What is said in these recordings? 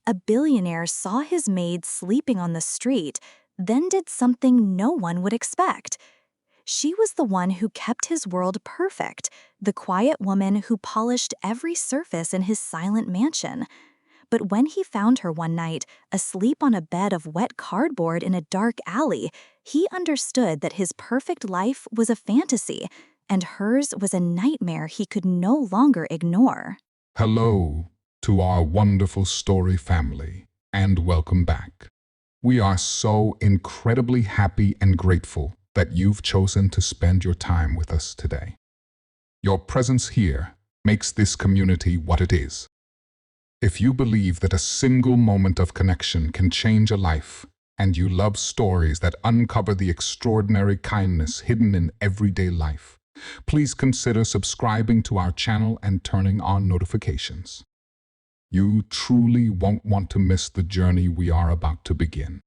A billionaire saw his maid sleeping on the street, then did something no one would expect. She was the one who kept his world perfect, the quiet woman who polished every surface in his silent mansion. But when he found her one night, asleep on a bed of wet cardboard in a dark alley, he understood that his perfect life was a fantasy, and hers was a nightmare he could no longer ignore. Hello to our wonderful story family, and welcome back. We are so incredibly happy and grateful that you've chosen to spend your time with us today. Your presence here makes this community what it is. If you believe that a single moment of connection can change a life, and you love stories that uncover the extraordinary kindness hidden in everyday life, please consider subscribing to our channel and turning on notifications. You truly won't want to miss the journey we are about to begin.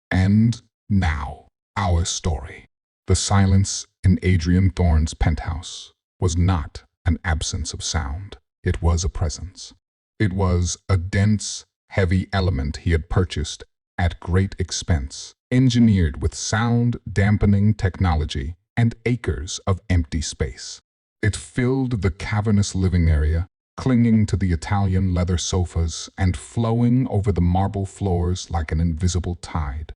And now, our story. The silence in Adrian Thorne's penthouse was not an absence of sound. It was a presence. It was a dense, heavy element he had purchased at great expense, engineered with sound-dampening technology and acres of empty space. It filled the cavernous living area, clinging to the Italian leather sofas and flowing over the marble floors like an invisible tide.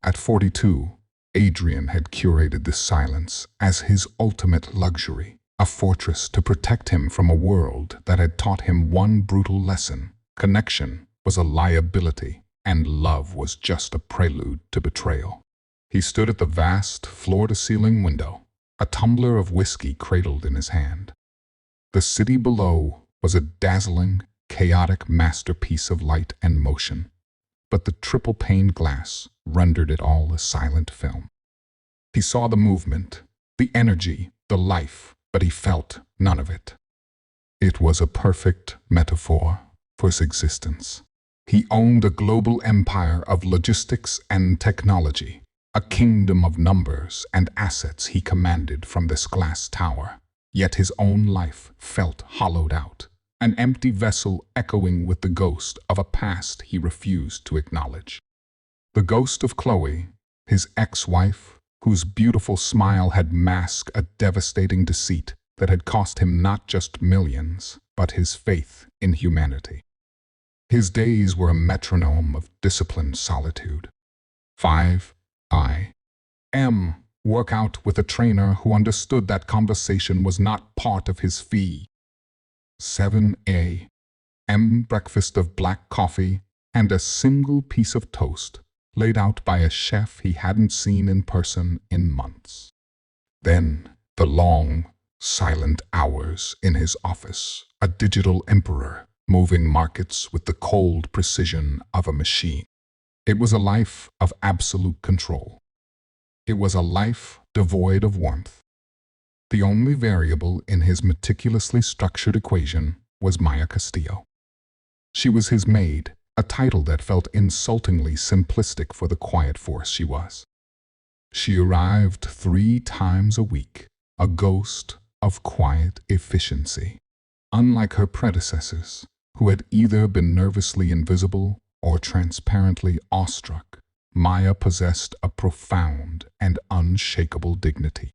At 42, Adrian had curated this silence as his ultimate luxury, a fortress to protect him from a world that had taught him one brutal lesson: connection was a liability, and love was just a prelude to betrayal. He stood at the vast, floor-to-ceiling window, a tumbler of whiskey cradled in his hand. The city below was a dazzling, chaotic masterpiece of light and motion, but the triple-paned glass rendered it all a silent film. He saw the movement, the energy, the life, but he felt none of it. It was a perfect metaphor for his existence. He owned a global empire of logistics and technology, a kingdom of numbers and assets he commanded from this glass tower. Yet his own life felt hollowed out, an empty vessel echoing with the ghost of a past he refused to acknowledge. The ghost of Chloe, his ex-wife, whose beautiful smile had masked a devastating deceit that had cost him not just millions, but his faith in humanity. His days were a metronome of disciplined solitude. 5 a.m. workout with a trainer who understood that conversation was not part of his fee. 7 a.m. breakfast of black coffee and a single piece of toast laid out by a chef he hadn't seen in person in months. Then the long, silent hours in his office, a digital emperor moving markets with the cold precision of a machine. It was a life of absolute control. It was a life devoid of warmth. The only variable in his meticulously structured equation was Maya Castillo. She was his maid, a title that felt insultingly simplistic for the quiet force she was. She arrived 3 times a week, a ghost of quiet efficiency. Unlike her predecessors, who had either been nervously invisible or transparently awestruck, Maya possessed a profound and unshakable dignity.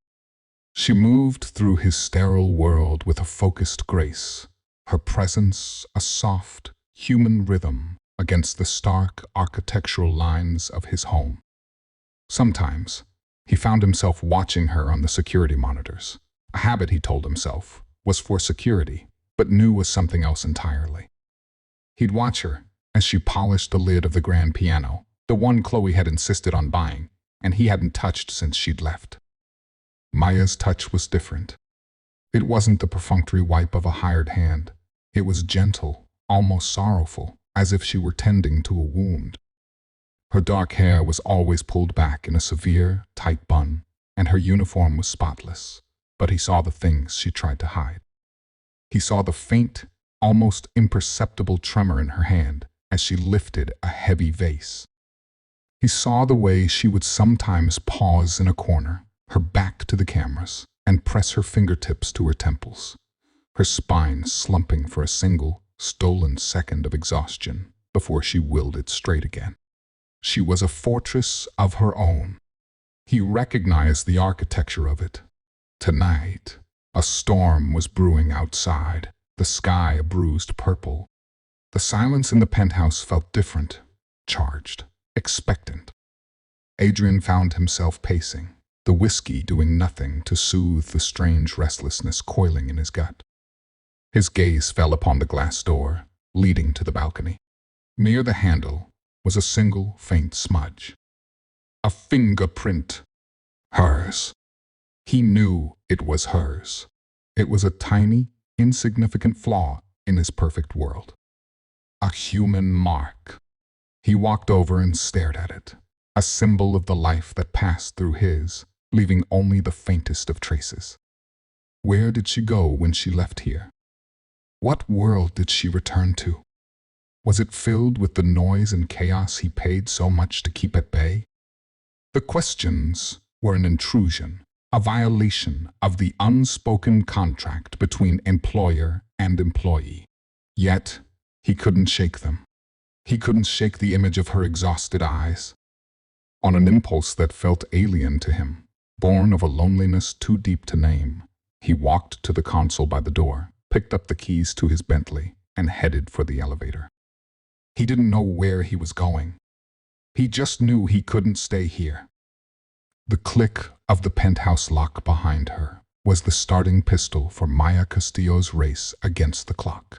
She moved through his sterile world with a focused grace, her presence a soft, human rhythm against the stark architectural lines of his home. Sometimes, he found himself watching her on the security monitors. A habit, he told himself, was for security, but knew was something else entirely. He'd watch her as she polished the lid of the grand piano, the one Chloe had insisted on buying, and he hadn't touched since she'd left. Maya's touch was different. It wasn't the perfunctory wipe of a hired hand. It was gentle, almost sorrowful, as if she were tending to a wound. Her dark hair was always pulled back in a severe, tight bun, and her uniform was spotless. But he saw the things she tried to hide. He saw the faint, almost imperceptible tremor in her hand as she lifted a heavy vase. He saw the way she would sometimes pause in a corner, her back to the cameras, and press her fingertips to her temples, her spine slumping for a single, stolen second of exhaustion, before she willed it straight again. She was a fortress of her own. He recognized the architecture of it. Tonight, a storm was brewing outside, the sky a bruised purple. The silence in the penthouse felt different, charged, expectant. Adrian found himself pacing, the whiskey doing nothing to soothe the strange restlessness coiling in his gut. His gaze fell upon the glass door, leading to the balcony. Near the handle was a single faint smudge. A fingerprint. Hers. He knew it was hers. It was a tiny, insignificant flaw in his perfect world. A human mark. He walked over and stared at it, a symbol of the life that passed through his, leaving only the faintest of traces. Where did she go when she left here? What world did she return to? Was it filled with the noise and chaos he paid so much to keep at bay? The questions were an intrusion, a violation of the unspoken contract between employer and employee. Yet, he couldn't shake them. He couldn't shake the image of her exhausted eyes. On an impulse that felt alien to him, born of a loneliness too deep to name, he walked to the console by the door, picked up the keys to his Bentley, and headed for the elevator. He didn't know where he was going. He just knew he couldn't stay here. The click of the penthouse lock behind her was the starting pistol for Maya Castillo's race against the clock.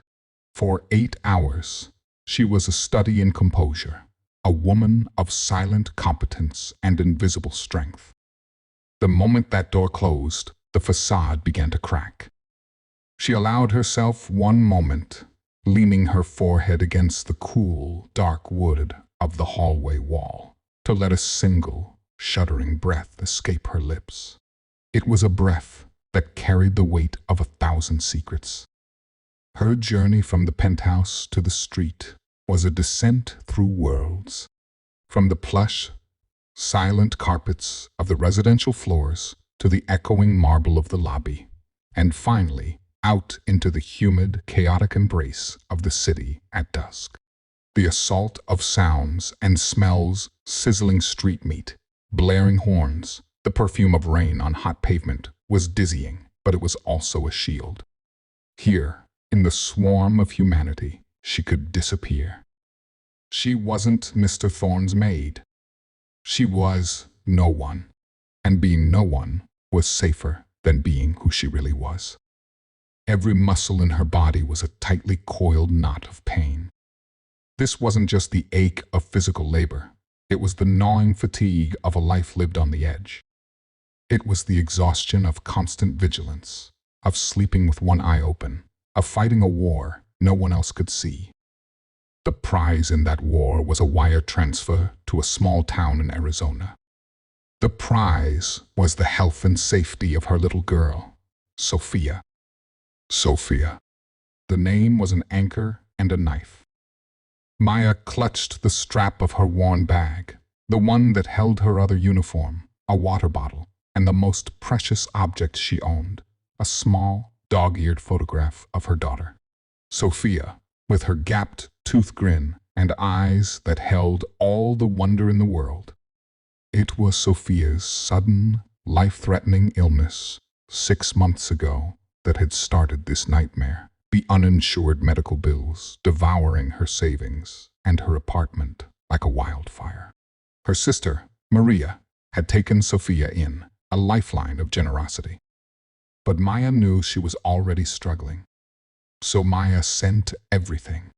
For 8 hours, she was a study in composure, a woman of silent competence and invisible strength. The moment that door closed, the facade began to crack. She allowed herself one moment, leaning her forehead against the cool, dark wood of the hallway wall, to let a single, shuddering breath escape her lips. It was a breath that carried the weight of 1,000 secrets. Her journey from the penthouse to the street was a descent through worlds, from the plush, silent carpets of the residential floors to the echoing marble of the lobby, and finally out into the humid, chaotic embrace of the city at dusk. The assault of sounds and smells, sizzling street meat, blaring horns, the perfume of rain on hot pavement was dizzying, but it was also a shield. Here, in the swarm of humanity, she could disappear. She wasn't Mr. Thorne's maid. She was no one, and being no one was safer than being who she really was. Every muscle in her body was a tightly coiled knot of pain. This wasn't just the ache of physical labor. It was the gnawing fatigue of a life lived on the edge. It was the exhaustion of constant vigilance, of sleeping with one eye open, of fighting a war no one else could see. The prize in that war was a wire transfer to a small town in Arizona. The prize was the health and safety of her little girl, Sophia. Sophia. The name was an anchor and a knife. Maya clutched the strap of her worn bag, the one that held her other uniform, a water bottle, and the most precious object she owned, a small, dog-eared photograph of her daughter. Sophia, with her gapped tooth grin and eyes that held all the wonder in the world. It was Sophia's sudden, life-threatening illness 6 months ago that had started this nightmare, the uninsured medical bills devouring her savings and her apartment like a wildfire. Her sister, Maria, had taken Sophia in, a lifeline of generosity. But Maya knew she was already struggling. So Maya sent everything.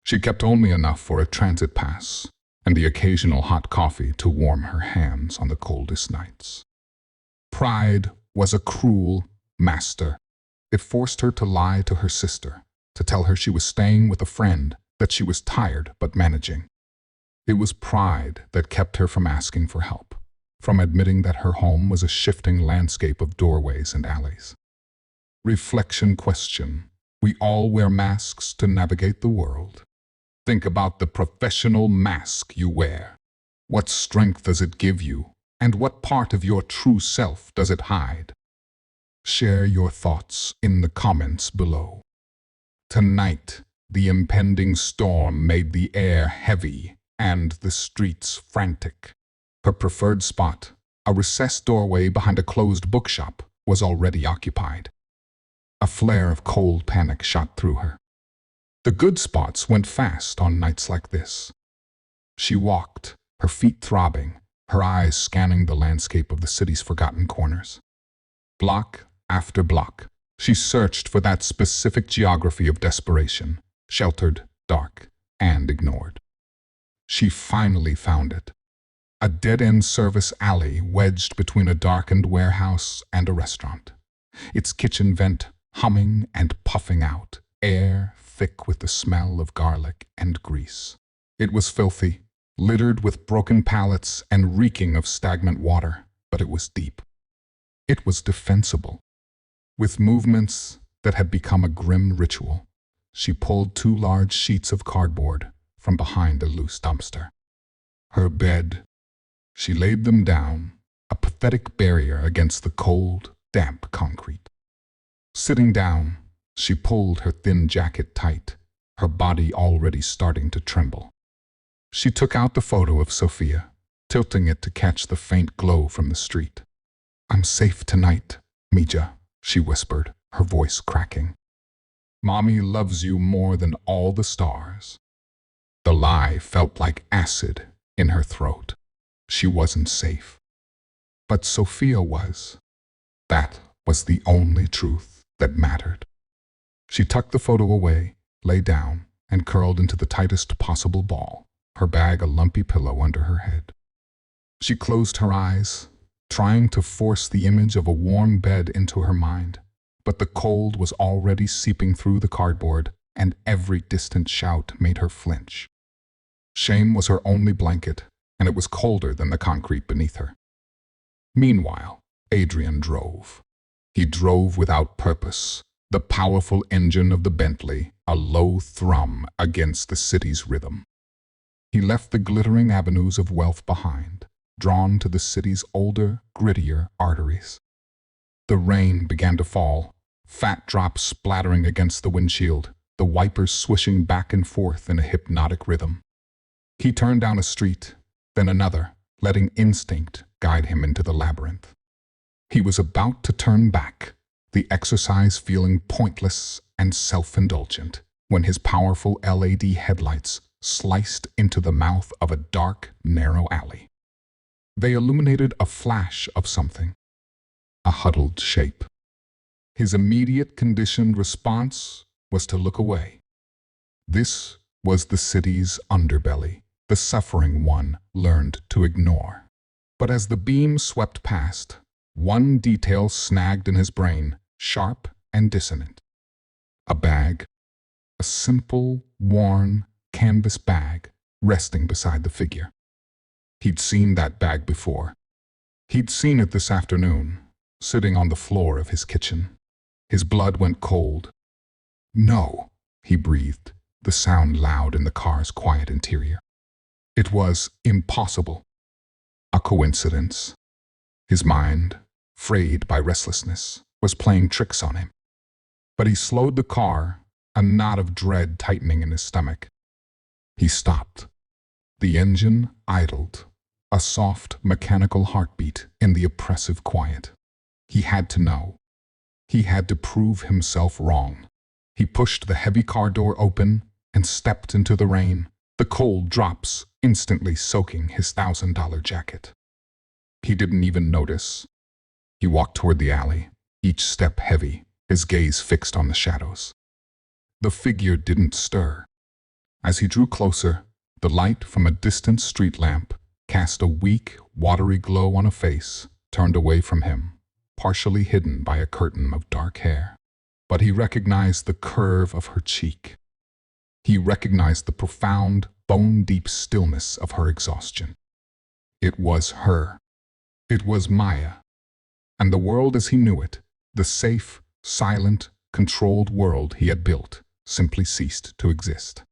She kept only enough for a transit pass and the occasional hot coffee to warm her hands on the coldest nights. Pride was a cruel master. It forced her to lie to her sister, to tell her she was staying with a friend, that she was tired but managing. It was pride that kept her from asking for help, from admitting that her home was a shifting landscape of doorways and alleys. Reflection question. We all wear masks to navigate the world. Think about the professional mask you wear. What strength does it give you, and what part of your true self does it hide? Share your thoughts in the comments below. Tonight, The impending storm made the air heavy and the streets frantic. Her preferred spot, a recessed doorway behind a closed bookshop, was already occupied. A flare of cold panic shot through her. The good spots went fast on nights like this. She walked, her feet throbbing, her eyes scanning the landscape of the city's forgotten corners. Block after block, she searched for that specific geography of desperation, sheltered, dark, and ignored. She finally found it. A dead-end service alley wedged between a darkened warehouse and a restaurant. Its kitchen vent humming and puffing out, air thick with the smell of garlic and grease. It was filthy, littered with broken pallets and reeking of stagnant water, but it was deep. It was defensible. With movements that had become a grim ritual, she pulled 2 large sheets of cardboard from behind a loose dumpster. Her bed. She laid them down, a pathetic barrier against the cold, damp concrete. Sitting down, she pulled her thin jacket tight, her body already starting to tremble. She took out the photo of Sophia, tilting it to catch the faint glow from the street. "I'm safe tonight, Mija," she whispered, her voice cracking. "Mommy loves you more than all the stars." The lie felt like acid in her throat. She wasn't safe. But Sophia was. That was the only truth that mattered. She tucked the photo away, lay down, and curled into the tightest possible ball, her bag a lumpy pillow under her head. She closed her eyes, trying to force the image of a warm bed into her mind, but the cold was already seeping through the cardboard, and every distant shout made her flinch. Shame was her only blanket, and it was colder than the concrete beneath her. Meanwhile, Adrian drove. He drove without purpose, the powerful engine of the Bentley, a low thrum against the city's rhythm. He left the glittering avenues of wealth behind, drawn to the city's older, grittier arteries. The rain began to fall, fat drops splattering against the windshield, the wipers swishing back and forth in a hypnotic rhythm. He turned down a street, then another, letting instinct guide him into the labyrinth. He was about to turn back, the exercise feeling pointless and self-indulgent, when his powerful LED headlights sliced into the mouth of a dark, narrow alley. They illuminated a flash of something, a huddled shape. His immediate conditioned response was to look away. This was the city's underbelly, the suffering one learned to ignore. But as the beam swept past, one detail snagged in his brain, sharp and dissonant. A bag, a simple, worn canvas bag resting beside the figure. He'd seen that bag before. He'd seen it this afternoon, sitting on the floor of his kitchen. His blood went cold. "No," he breathed, the sound loud in the car's quiet interior. It was impossible. A coincidence. His mind, frayed by restlessness, was playing tricks on him. But he slowed the car, a knot of dread tightening in his stomach. He stopped. The engine idled, a soft, mechanical heartbeat in the oppressive quiet. He had to know. He had to prove himself wrong. He pushed the heavy car door open and stepped into the rain, the cold drops instantly soaking his $1,000 jacket. He didn't even notice. He walked toward the alley, each step heavy, his gaze fixed on the shadows. The figure didn't stir. As he drew closer, the light from a distant street lamp cast a weak, watery glow on a face turned away from him, partially hidden by a curtain of dark hair. But he recognized the curve of her cheek. He recognized the profound, bone-deep stillness of her exhaustion. It was her. It was Maya. And the world as he knew it, the safe, silent, controlled world he had built, simply ceased to exist.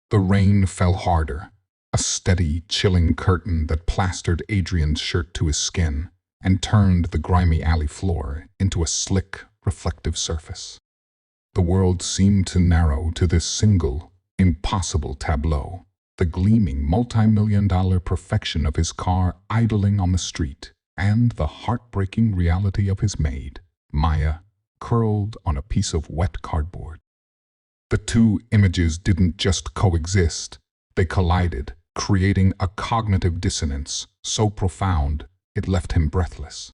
The rain fell harder, a steady, chilling curtain that plastered Adrian's shirt to his skin and turned the grimy alley floor into a slick, reflective surface. The world seemed to narrow to this single, impossible tableau. The gleaming multi-million-dollar perfection of his car idling on the street, and the heartbreaking reality of his maid, Maya, curled on a piece of wet cardboard. The two images didn't just coexist, they collided, creating a cognitive dissonance so profound it left him breathless.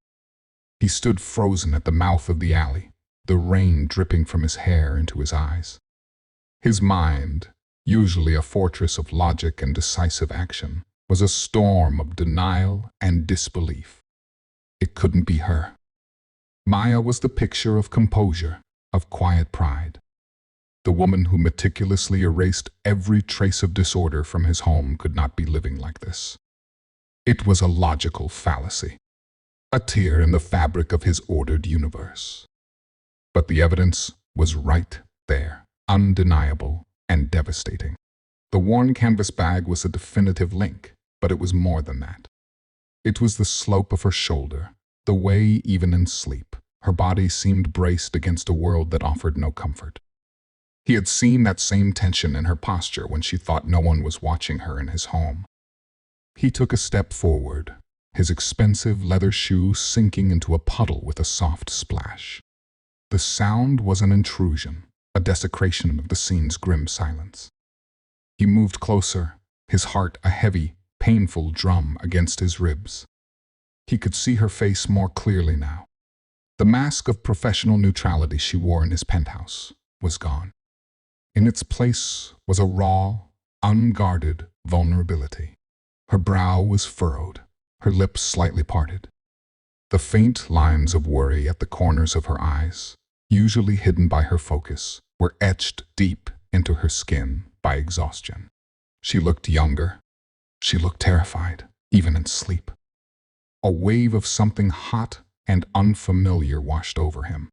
He stood frozen at the mouth of the alley, the rain dripping from his hair into his eyes. His mind, usually a fortress of logic and decisive action, was a storm of denial and disbelief. It couldn't be her. Maya was the picture of composure, of quiet pride. The woman who meticulously erased every trace of disorder from his home could not be living like this. It was a logical fallacy, a tear in the fabric of his ordered universe. But the evidence was right there, undeniable and devastating. The worn canvas bag was a definitive link, but it was more than that. It was the slope of her shoulder, the way, even in sleep, her body seemed braced against a world that offered no comfort. He had seen that same tension in her posture when she thought no one was watching her in his home. He took a step forward, his expensive leather shoe sinking into a puddle with a soft splash. The sound was an intrusion, a desecration of the scene's grim silence. He moved closer, his heart a heavy, painful drum against his ribs. He could see her face more clearly now. The mask of professional neutrality she wore in his penthouse was gone. In its place was a raw, unguarded vulnerability. Her brow was furrowed, her lips slightly parted. The faint lines of worry at the corners of her eyes, usually hidden by her focus, were etched deep into her skin by exhaustion. She looked younger. She looked terrified, even in sleep. A wave of something hot and unfamiliar washed over him.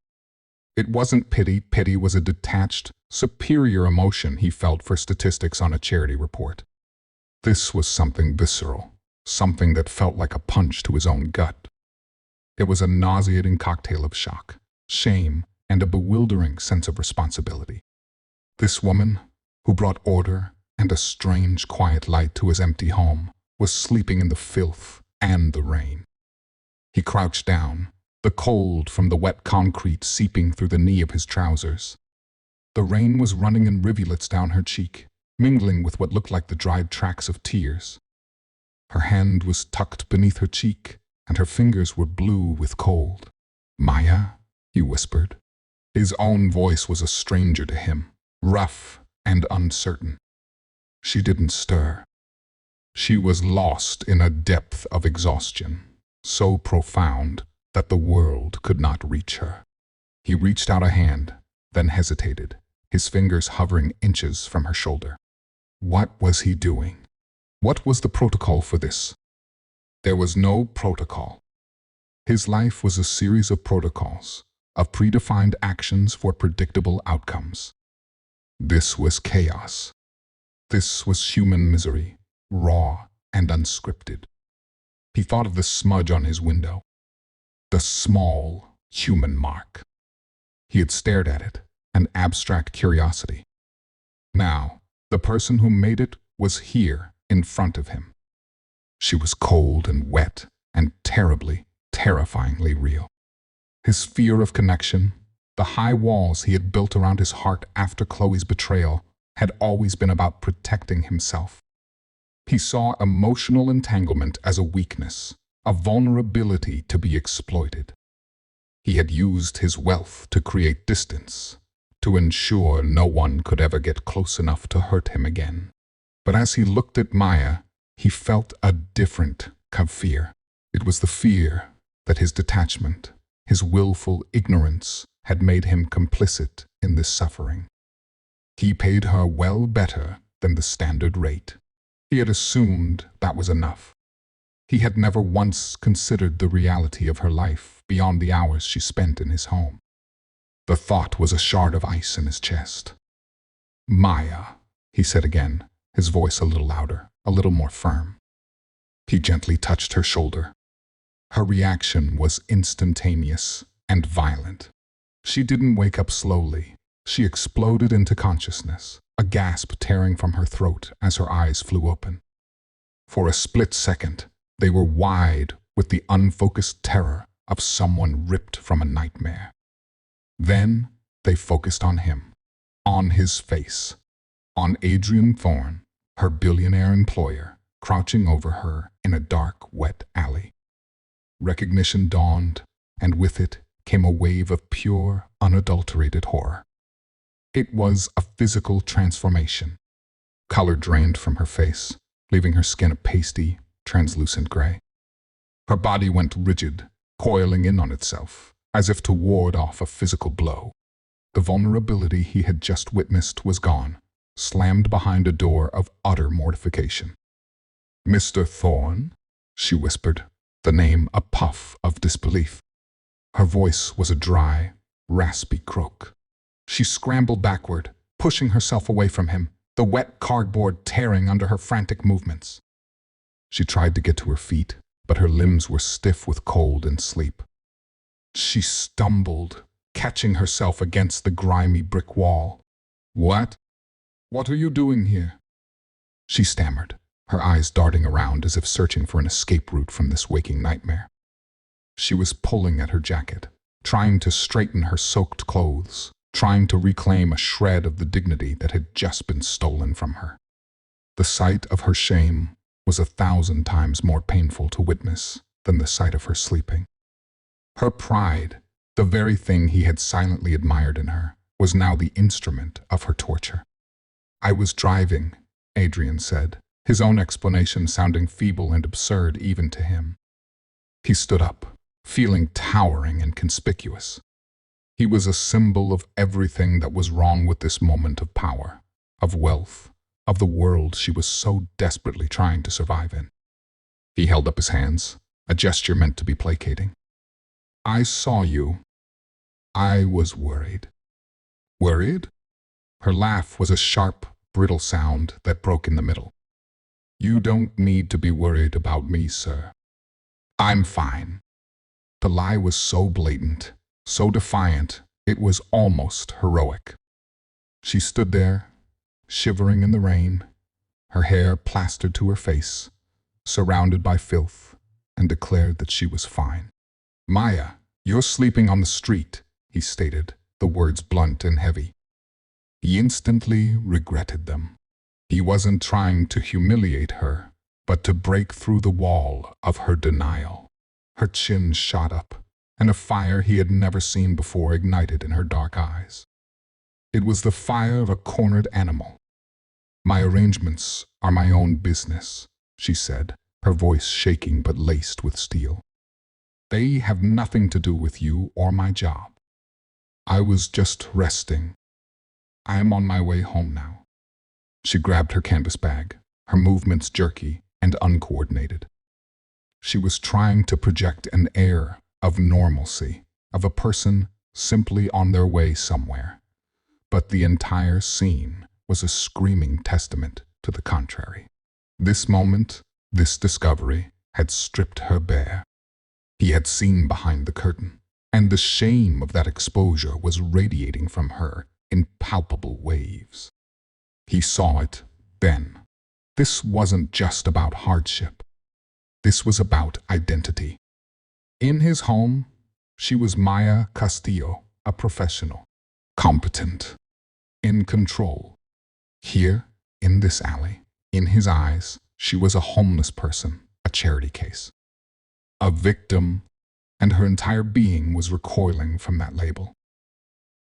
It wasn't pity. Pity was a detached, superior emotion he felt for statistics on a charity report. This was something visceral, something that felt like a punch to his own gut. It was a nauseating cocktail of shock, shame, and a bewildering sense of responsibility. This woman, who brought order and a strange, quiet light to his empty home, was sleeping in the filth and the rain. He crouched down, the cold from the wet concrete seeping through the knee of his trousers. The rain was running in rivulets down her cheek, mingling with what looked like the dried tracks of tears. Her hand was tucked beneath her cheek, and her fingers were blue with cold. "Maya," he whispered. His own voice was a stranger to him, rough and uncertain. She didn't stir. She was lost in a depth of exhaustion, so profound that the world could not reach her. He reached out a hand, then hesitated, his fingers hovering inches from her shoulder. What was he doing? What was the protocol for this? There was no protocol. His life was a series of protocols, of predefined actions for predictable outcomes. This was chaos. This was human misery, raw and unscripted. He thought of the smudge on his window, the small human mark. He had stared at it, an abstract curiosity. Now, the person who made it was here in front of him. She was cold and wet and terribly, terrifyingly real. His fear of connection, the high walls he had built around his heart after Chloe's betrayal, had always been about protecting himself. He saw emotional entanglement as a weakness, a vulnerability to be exploited. He had used his wealth to create distance, to ensure no one could ever get close enough to hurt him again. But as he looked at Maya, he felt a different kind of fear. It was the fear that his detachment, his willful ignorance, had made him complicit in this suffering. He paid her well better than the standard rate. He had assumed that was enough. He had never once considered the reality of her life beyond the hours she spent in his home. The thought was a shard of ice in his chest. "Maya," he said again, his voice a little louder, a little more firm. He gently touched her shoulder. Her reaction was instantaneous and violent. She didn't wake up slowly. She exploded into consciousness, a gasp tearing from her throat as her eyes flew open. For a split second, they were wide with the unfocused terror of someone ripped from a nightmare. Then they focused on him, on his face, on Adrian Thorne, her billionaire employer, crouching over her in a dark, wet alley. Recognition dawned, and with it came a wave of pure, unadulterated horror. It was a physical transformation. Color drained from her face, leaving her skin a pasty, translucent gray. Her body went rigid, coiling in on itself, as if to ward off a physical blow. The vulnerability he had just witnessed was gone, slammed behind a door of utter mortification. "Mr. Thorne?" she whispered, the name a puff of disbelief. Her voice was a dry, raspy croak. She scrambled backward, pushing herself away from him, the wet cardboard tearing under her frantic movements. She tried to get to her feet, but her limbs were stiff with cold and sleep. She stumbled, catching herself against the grimy brick wall. "What? What are you doing here?" she stammered, her eyes darting around as if searching for an escape route from this waking nightmare. She was pulling at her jacket, trying to straighten her soaked clothes, trying to reclaim a shred of the dignity that had just been stolen from her. The sight of her shame was 1,000 times more painful to witness than the sight of her sleeping. Her pride, the very thing he had silently admired in her, was now the instrument of her torture. "I was driving," Adrian said, his own explanation sounding feeble and absurd even to him. He stood up, feeling towering and conspicuous. He was a symbol of everything that was wrong with this moment of power, of wealth, of the world she was so desperately trying to survive in. He held up his hands, a gesture meant to be placating. "I saw you. I was worried." "Worried?" Her laugh was a sharp, brittle sound that broke in the middle. "You don't need to be worried about me, sir. I'm fine." The lie was so blatant, so defiant, it was almost heroic. She stood there, shivering in the rain, her hair plastered to her face, surrounded by filth, and declared that she was fine. "Maya, you're sleeping on the street," he stated, the words blunt and heavy. He instantly regretted them. He wasn't trying to humiliate her, but to break through the wall of her denial. Her chin shot up, and a fire he had never seen before ignited in her dark eyes. It was the fire of a cornered animal. "My arrangements are my own business," she said, her voice shaking but laced with steel. "They have nothing to do with you or my job. I was just resting. I am on my way home now." She grabbed her canvas bag, her movements jerky and uncoordinated. She was trying to project an air of normalcy, of a person simply on their way somewhere. But the entire scene was a screaming testament to the contrary. This moment, this discovery, had stripped her bare. He had seen behind the curtain, and the shame of that exposure was radiating from her in palpable waves. He saw it then. This wasn't just about hardship. This was about identity. In his home, she was Maya Castillo, a professional, competent, in control. Here, in this alley, in his eyes, she was a homeless person, a charity case, a victim, and her entire being was recoiling from that label.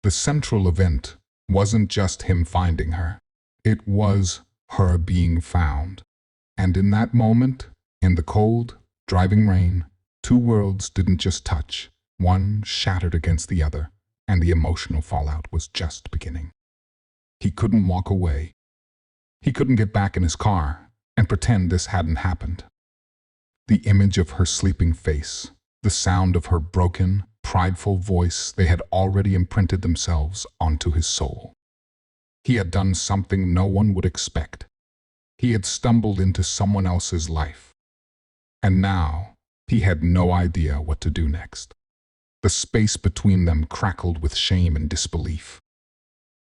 The central event wasn't just him finding her. It was her being found. And in that moment, in the cold, driving rain, two worlds didn't just touch. One shattered against the other, and the emotional fallout was just beginning. He couldn't walk away. He couldn't get back in his car and pretend this hadn't happened. The image of her sleeping face, the sound of her broken, prideful voice, they had already imprinted themselves onto his soul. He had done something no one would expect. He had stumbled into someone else's life. And now, he had no idea what to do next. The space between them crackled with shame and disbelief.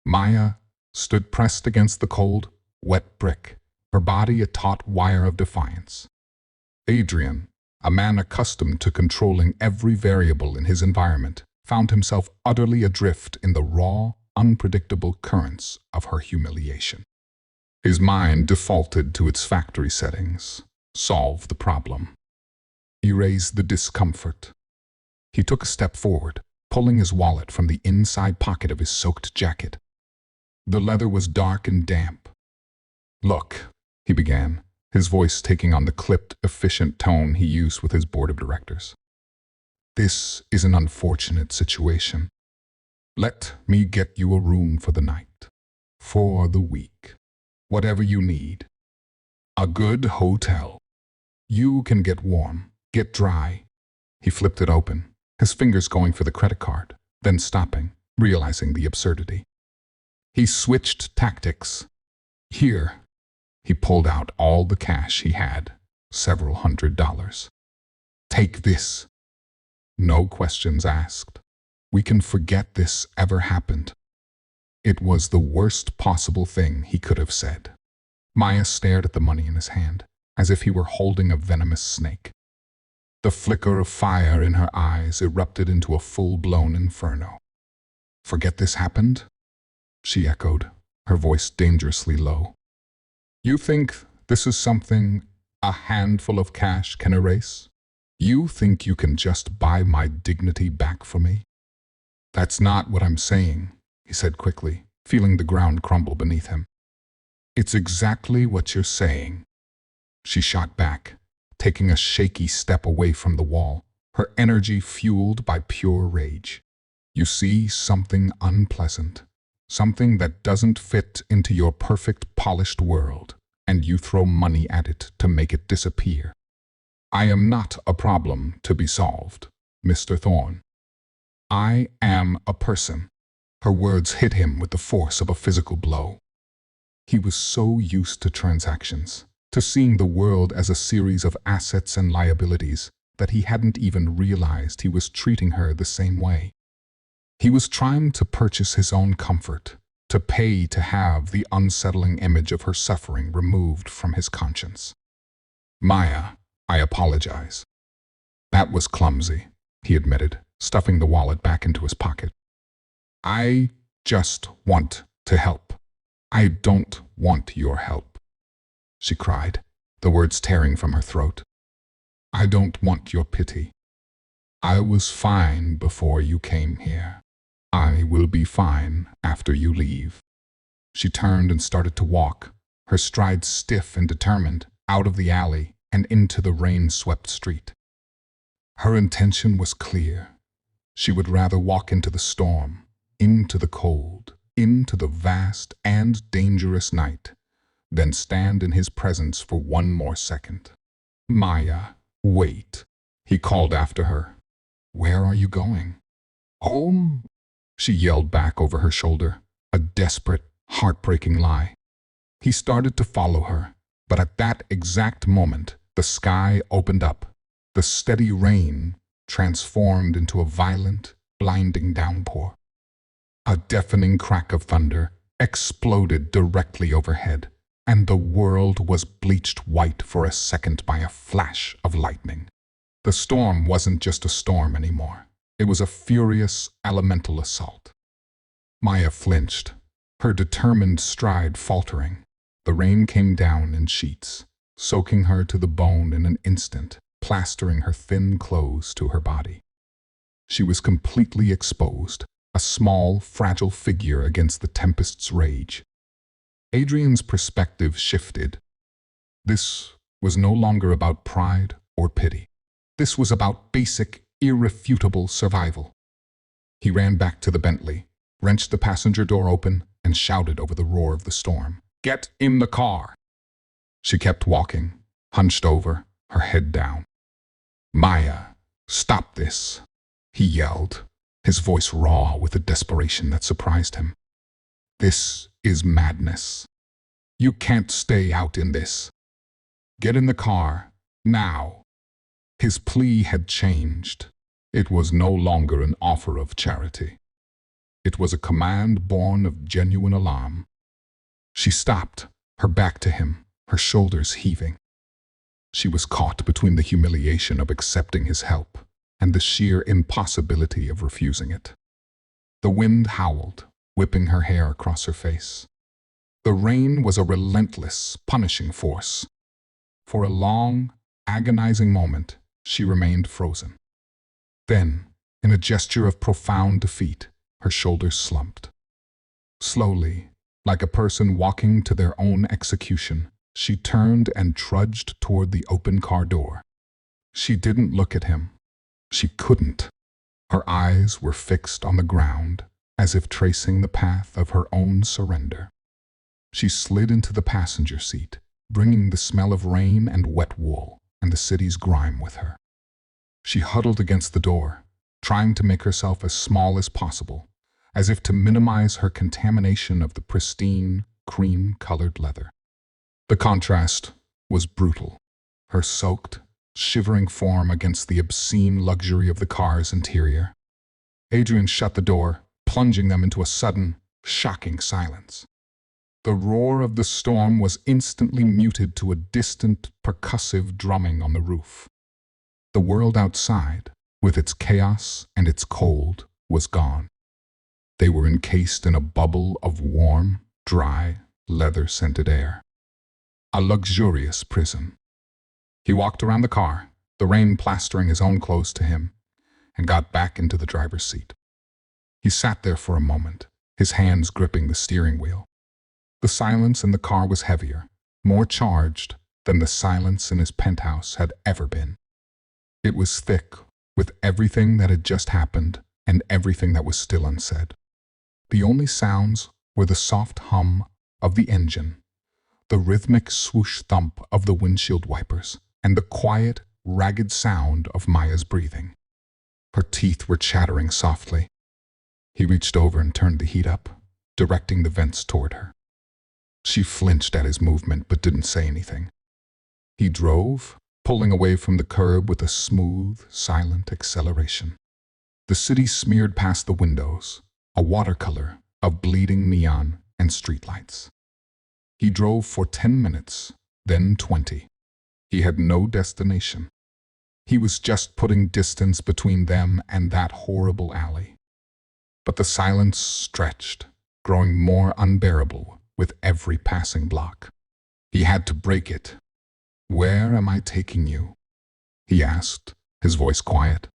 Maya stood pressed against the cold, wet brick, her body a taut wire of defiance. Adrian, a man accustomed to controlling every variable in his environment, found himself utterly adrift in the raw, unpredictable currents of her humiliation. His mind defaulted to its factory settings. Solve the problem. Erase the discomfort. He took a step forward, pulling his wallet from the inside pocket of his soaked jacket. The leather was dark and damp. "Look," he began, his voice taking on the clipped, efficient tone he used with his board of directors. "This is an unfortunate situation. Let me get you a room for the night, for the week, whatever you need. A good hotel. You can get warm, get dry." He flipped it open, his fingers going for the credit card, then stopping, realizing the absurdity. He switched tactics. "Here." He pulled out all the cash he had, several $100s. "Take this. No questions asked. We can forget this ever happened." It was the worst possible thing he could have said. Maya stared at the money in his hand, as if he were holding a venomous snake. The flicker of fire in her eyes erupted into a full-blown inferno. "Forget this happened?" she echoed, her voice dangerously low. "You think this is something a handful of cash can erase? You think you can just buy my dignity back for me?" "That's not what I'm saying," he said quickly, feeling the ground crumble beneath him. "It's exactly what you're saying." She shot back, taking a shaky step away from the wall, her energy fueled by pure rage. "You see something unpleasant, something that doesn't fit into your perfect, polished world, and you throw money at it to make it disappear. I am not a problem to be solved, Mr. Thorne. I am a person." Her words hit him with the force of a physical blow. He was so used to transactions, to seeing the world as a series of assets and liabilities, that he hadn't even realized he was treating her the same way. He was trying to purchase his own comfort, to pay to have the unsettling image of her suffering removed from his conscience. "Maya, I apologize. That was clumsy," he admitted, stuffing the wallet back into his pocket. "I just want to help. I don't want your help," she cried, the words tearing from her throat. "I don't want your pity. I was fine before you came here. I will be fine after you leave." She turned and started to walk, her stride stiff and determined, out of the alley and into the rain-swept street. Her intention was clear. She would rather walk into the storm, into the cold, into the vast and dangerous night, than stand in his presence for one more second. "Maya, wait," he called after her. "Where are you going?" "Home," she yelled back over her shoulder, a desperate, heartbreaking lie. He started to follow her, but at that exact moment, the sky opened up. The steady rain transformed into a violent, blinding downpour. A deafening crack of thunder exploded directly overhead, and the world was bleached white for a second by a flash of lightning. The storm wasn't just a storm anymore. It was a furious, elemental assault. Maya flinched, her determined stride faltering. The rain came down in sheets, soaking her to the bone in an instant, plastering her thin clothes to her body. She was completely exposed, a small, fragile figure against the tempest's rage. Adrian's perspective shifted. This was no longer about pride or pity. This was about basic, irrefutable survival. He ran back to the Bentley, wrenched the passenger door open, and shouted over the roar of the storm, "Get in the car!" She kept walking, hunched over, her head down. "Maya, stop this," he yelled, his voice raw with a desperation that surprised him. "This is madness. You can't stay out in this. Get in the car, now." His plea had changed. It was no longer an offer of charity. It was a command born of genuine alarm. She stopped, her back to him, her shoulders heaving. She was caught between the humiliation of accepting his help and the sheer impossibility of refusing it. The wind howled, whipping her hair across her face. The rain was a relentless, punishing force. For a long, agonizing moment, she remained frozen. Then, in a gesture of profound defeat, her shoulders slumped. Slowly, like a person walking to their own execution, she turned and trudged toward the open car door. She didn't look at him. She couldn't. Her eyes were fixed on the ground, as if tracing the path of her own surrender. She slid into the passenger seat, bringing the smell of rain and wet wool and the city's grime with her. She huddled against the door, trying to make herself as small as possible, as if to minimize her contamination of the pristine, cream-colored leather. The contrast was brutal. Her soaked, shivering form against the obscene luxury of the car's interior. Adrian shut the door, plunging them into a sudden, shocking silence. The roar of the storm was instantly muted to a distant, percussive drumming on the roof. The world outside, with its chaos and its cold, was gone. They were encased in a bubble of warm, dry, leather-scented air. A luxurious prison. He walked around the car, the rain plastering his own clothes to him, and got back into the driver's seat. He sat there for a moment, his hands gripping the steering wheel. The silence in the car was heavier, more charged than the silence in his penthouse had ever been. It was thick with everything that had just happened and everything that was still unsaid. The only sounds were the soft hum of the engine, the rhythmic swoosh thump of the windshield wipers, and the quiet, ragged sound of Maya's breathing. Her teeth were chattering softly. He reached over and turned the heat up, directing the vents toward her. She flinched at his movement but didn't say anything. He drove, pulling away from the curb with a smooth, silent acceleration. The city smeared past the windows, a watercolor of bleeding neon and streetlights. He drove for 10 minutes, then 20. He had no destination. He was just putting distance between them and that horrible alley. But the silence stretched, growing more unbearable with every passing block. He had to break it. "Where am I taking you?" he asked, his voice quiet.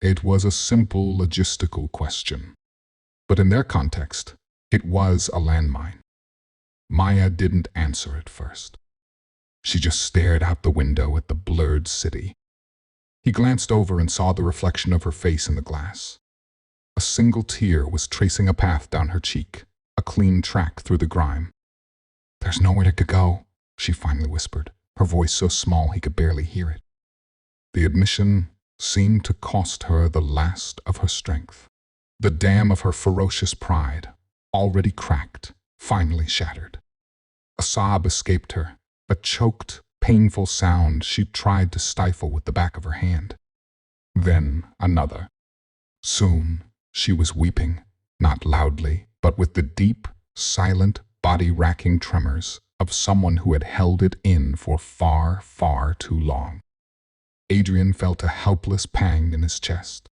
It was a simple logistical question. But in their context, it was a landmine. Maya didn't answer at first. She just stared out the window at the blurred city. He glanced over and saw the reflection of her face in the glass. A single tear was tracing a path down her cheek, a clean track through the grime. "There's nowhere to go," she finally whispered, her voice so small he could barely hear it. The admission seemed to cost her the last of her strength. The dam of her ferocious pride, already cracked, finally shattered. A sob escaped her, a choked, painful sound she tried to stifle with the back of her hand. Then another. Soon she was weeping, not loudly, but with the deep, silent, body-racking tremors of someone who had held it in for far, far too long. Adrian felt a helpless pang in his chest.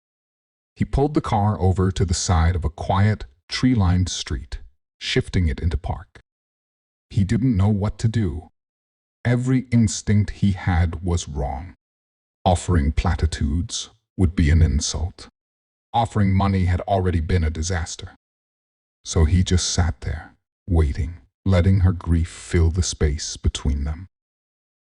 He pulled the car over to the side of a quiet, tree-lined street, shifting it into park. He didn't know what to do. Every instinct he had was wrong. Offering platitudes would be an insult. Offering money had already been a disaster. So he just sat there, waiting, letting her grief fill the space between them.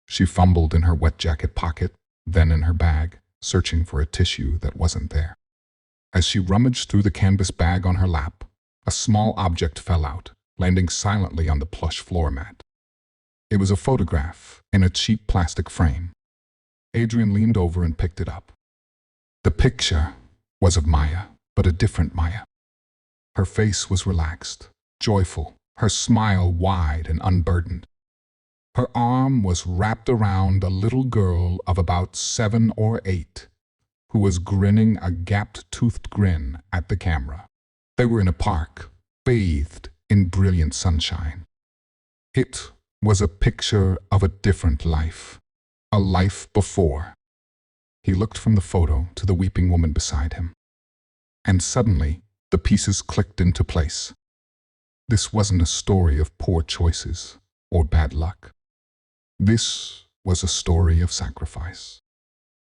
She fumbled in her wet jacket pocket, then in her bag, searching for a tissue that wasn't there. As she rummaged through the canvas bag on her lap, a small object fell out, landing silently on the plush floor mat. It was a photograph in a cheap plastic frame. Adrian leaned over and picked it up. The picture was of Maya, but a different Maya. Her face was relaxed, joyful, her smile wide and unburdened. Her arm was wrapped around a little girl of about 7 or 8, who was grinning a gapped-toothed grin at the camera. They were in a park, bathed in brilliant sunshine. It was a picture of a different life, a life before. He looked from the photo to the weeping woman beside him, and suddenly the pieces clicked into place. This wasn't a story of poor choices or bad luck. This was a story of sacrifice.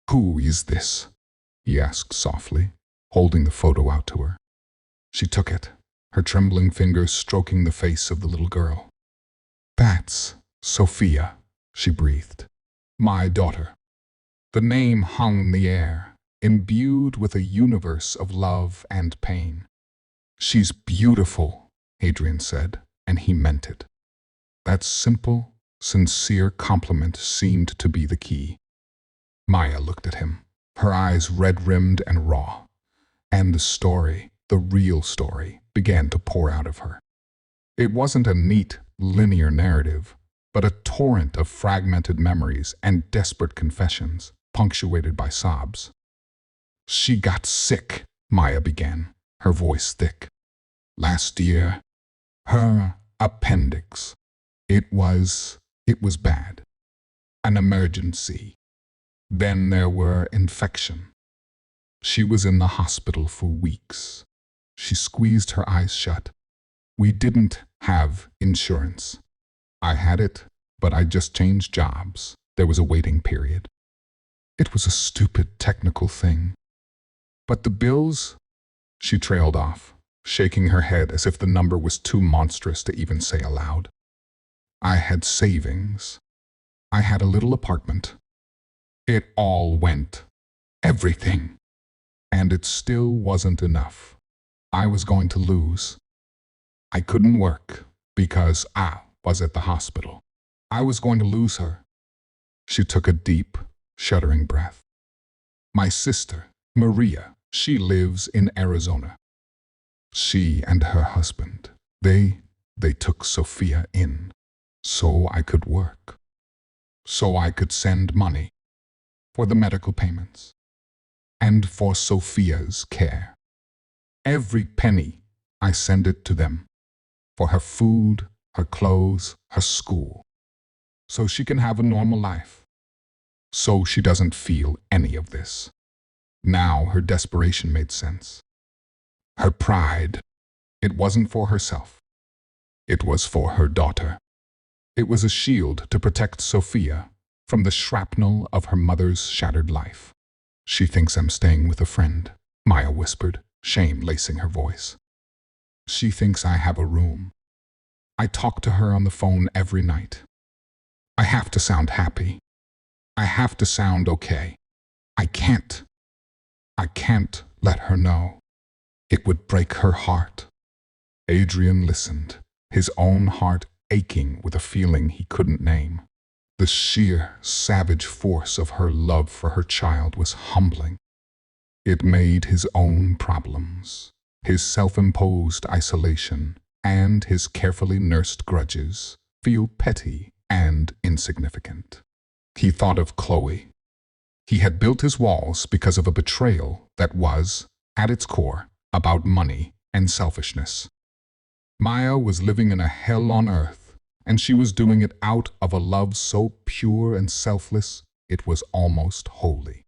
"Who is this?" he asked softly, holding the photo out to her. She took it, her trembling fingers stroking the face of the little girl. "That's Sophia," she breathed. "My daughter." The name hung in the air, imbued with a universe of love and pain. "She's beautiful," Adrian said, and he meant it. That simple, sincere compliment seemed to be the key. Maya looked at him, her eyes red-rimmed and raw, and the story, the real story, began to pour out of her. It wasn't a neat, linear narrative, but a torrent of fragmented memories and desperate confessions, punctuated by sobs. "She got sick," Maya began, her voice thick. "Last year, her appendix. It was bad. An emergency. Then there were infection. She was in the hospital for weeks." She squeezed her eyes shut. "We didn't have insurance. I had it, but I just changed jobs. There was a waiting period. It was a stupid technical thing. But the bills..." She trailed off, shaking her head as if the number was too monstrous to even say aloud. "I had savings. I had a little apartment. It all went. Everything. And it still wasn't enough. I was going to lose. I couldn't work because I was at the hospital. I was going to lose her." She took a deep, shuddering breath. "My sister, Maria, she lives in Arizona. She and her husband, they took Sophia in so I could work, so I could send money for the medical payments and for Sophia's care. Every penny, I send it to them for her food, her clothes, her school, so she can have a normal life, so she doesn't feel any of this." Now her desperation made sense. Her pride, it wasn't for herself. It was for her daughter. It was a shield to protect Sophia from the shrapnel of her mother's shattered life. "She thinks I'm staying with a friend," Maya whispered, shame lacing her voice. "She thinks I have a room. I talk to her on the phone every night. I have to sound happy. I have to sound okay. I can't let her know. It would break her heart." Adrian listened, his own heart aching with a feeling he couldn't name. The sheer, savage force of her love for her child was humbling. It made his own problems, his self-imposed isolation, and his carefully nursed grudges feel petty and insignificant. He thought of Chloe. He had built his walls because of a betrayal that was, at its core, about money and selfishness. Maya was living in a hell on earth, and she was doing it out of a love so pure and selfless it was almost holy.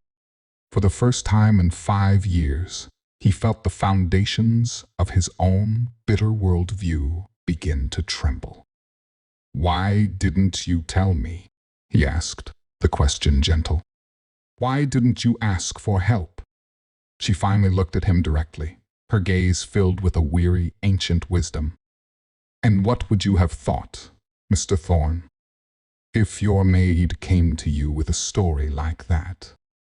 For the first time in 5 years, he felt the foundations of his own bitter worldview begin to tremble. "Why didn't you tell me?" he asked, the question gentle. "Why didn't you ask for help?" She finally looked at him directly, her gaze filled with a weary, ancient wisdom. "And what would you have thought, Mr. Thorne, if your maid came to you with a story like that?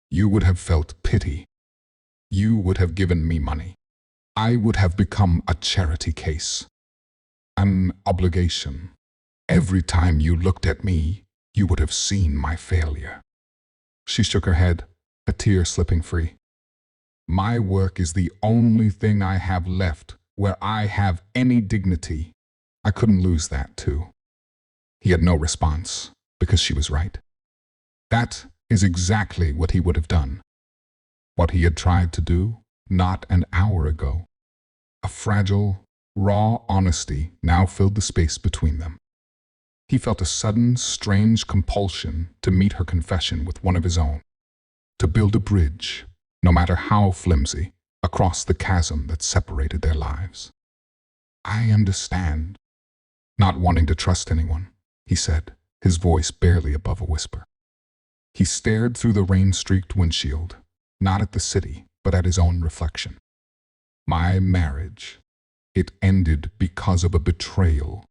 You would have felt pity. You would have given me money. I would have become a charity case, an obligation. Every time you looked at me, you would have seen my failure." She shook her head, a tear slipping free. "My work is the only thing I have left where I have any dignity. I couldn't lose that, too." He had no response, because she was right. That is exactly what he would have done. What he had tried to do not an hour ago. A fragile, raw honesty now filled the space between them. He felt a sudden, strange compulsion to meet her confession with one of his own, to build a bridge, no matter how flimsy, across the chasm that separated their lives. "I understand." "Not wanting to trust anyone," he said, his voice barely above a whisper. He stared through the rain-streaked windshield, not at the city, but at his own reflection. "My marriage, it ended because of a betrayal.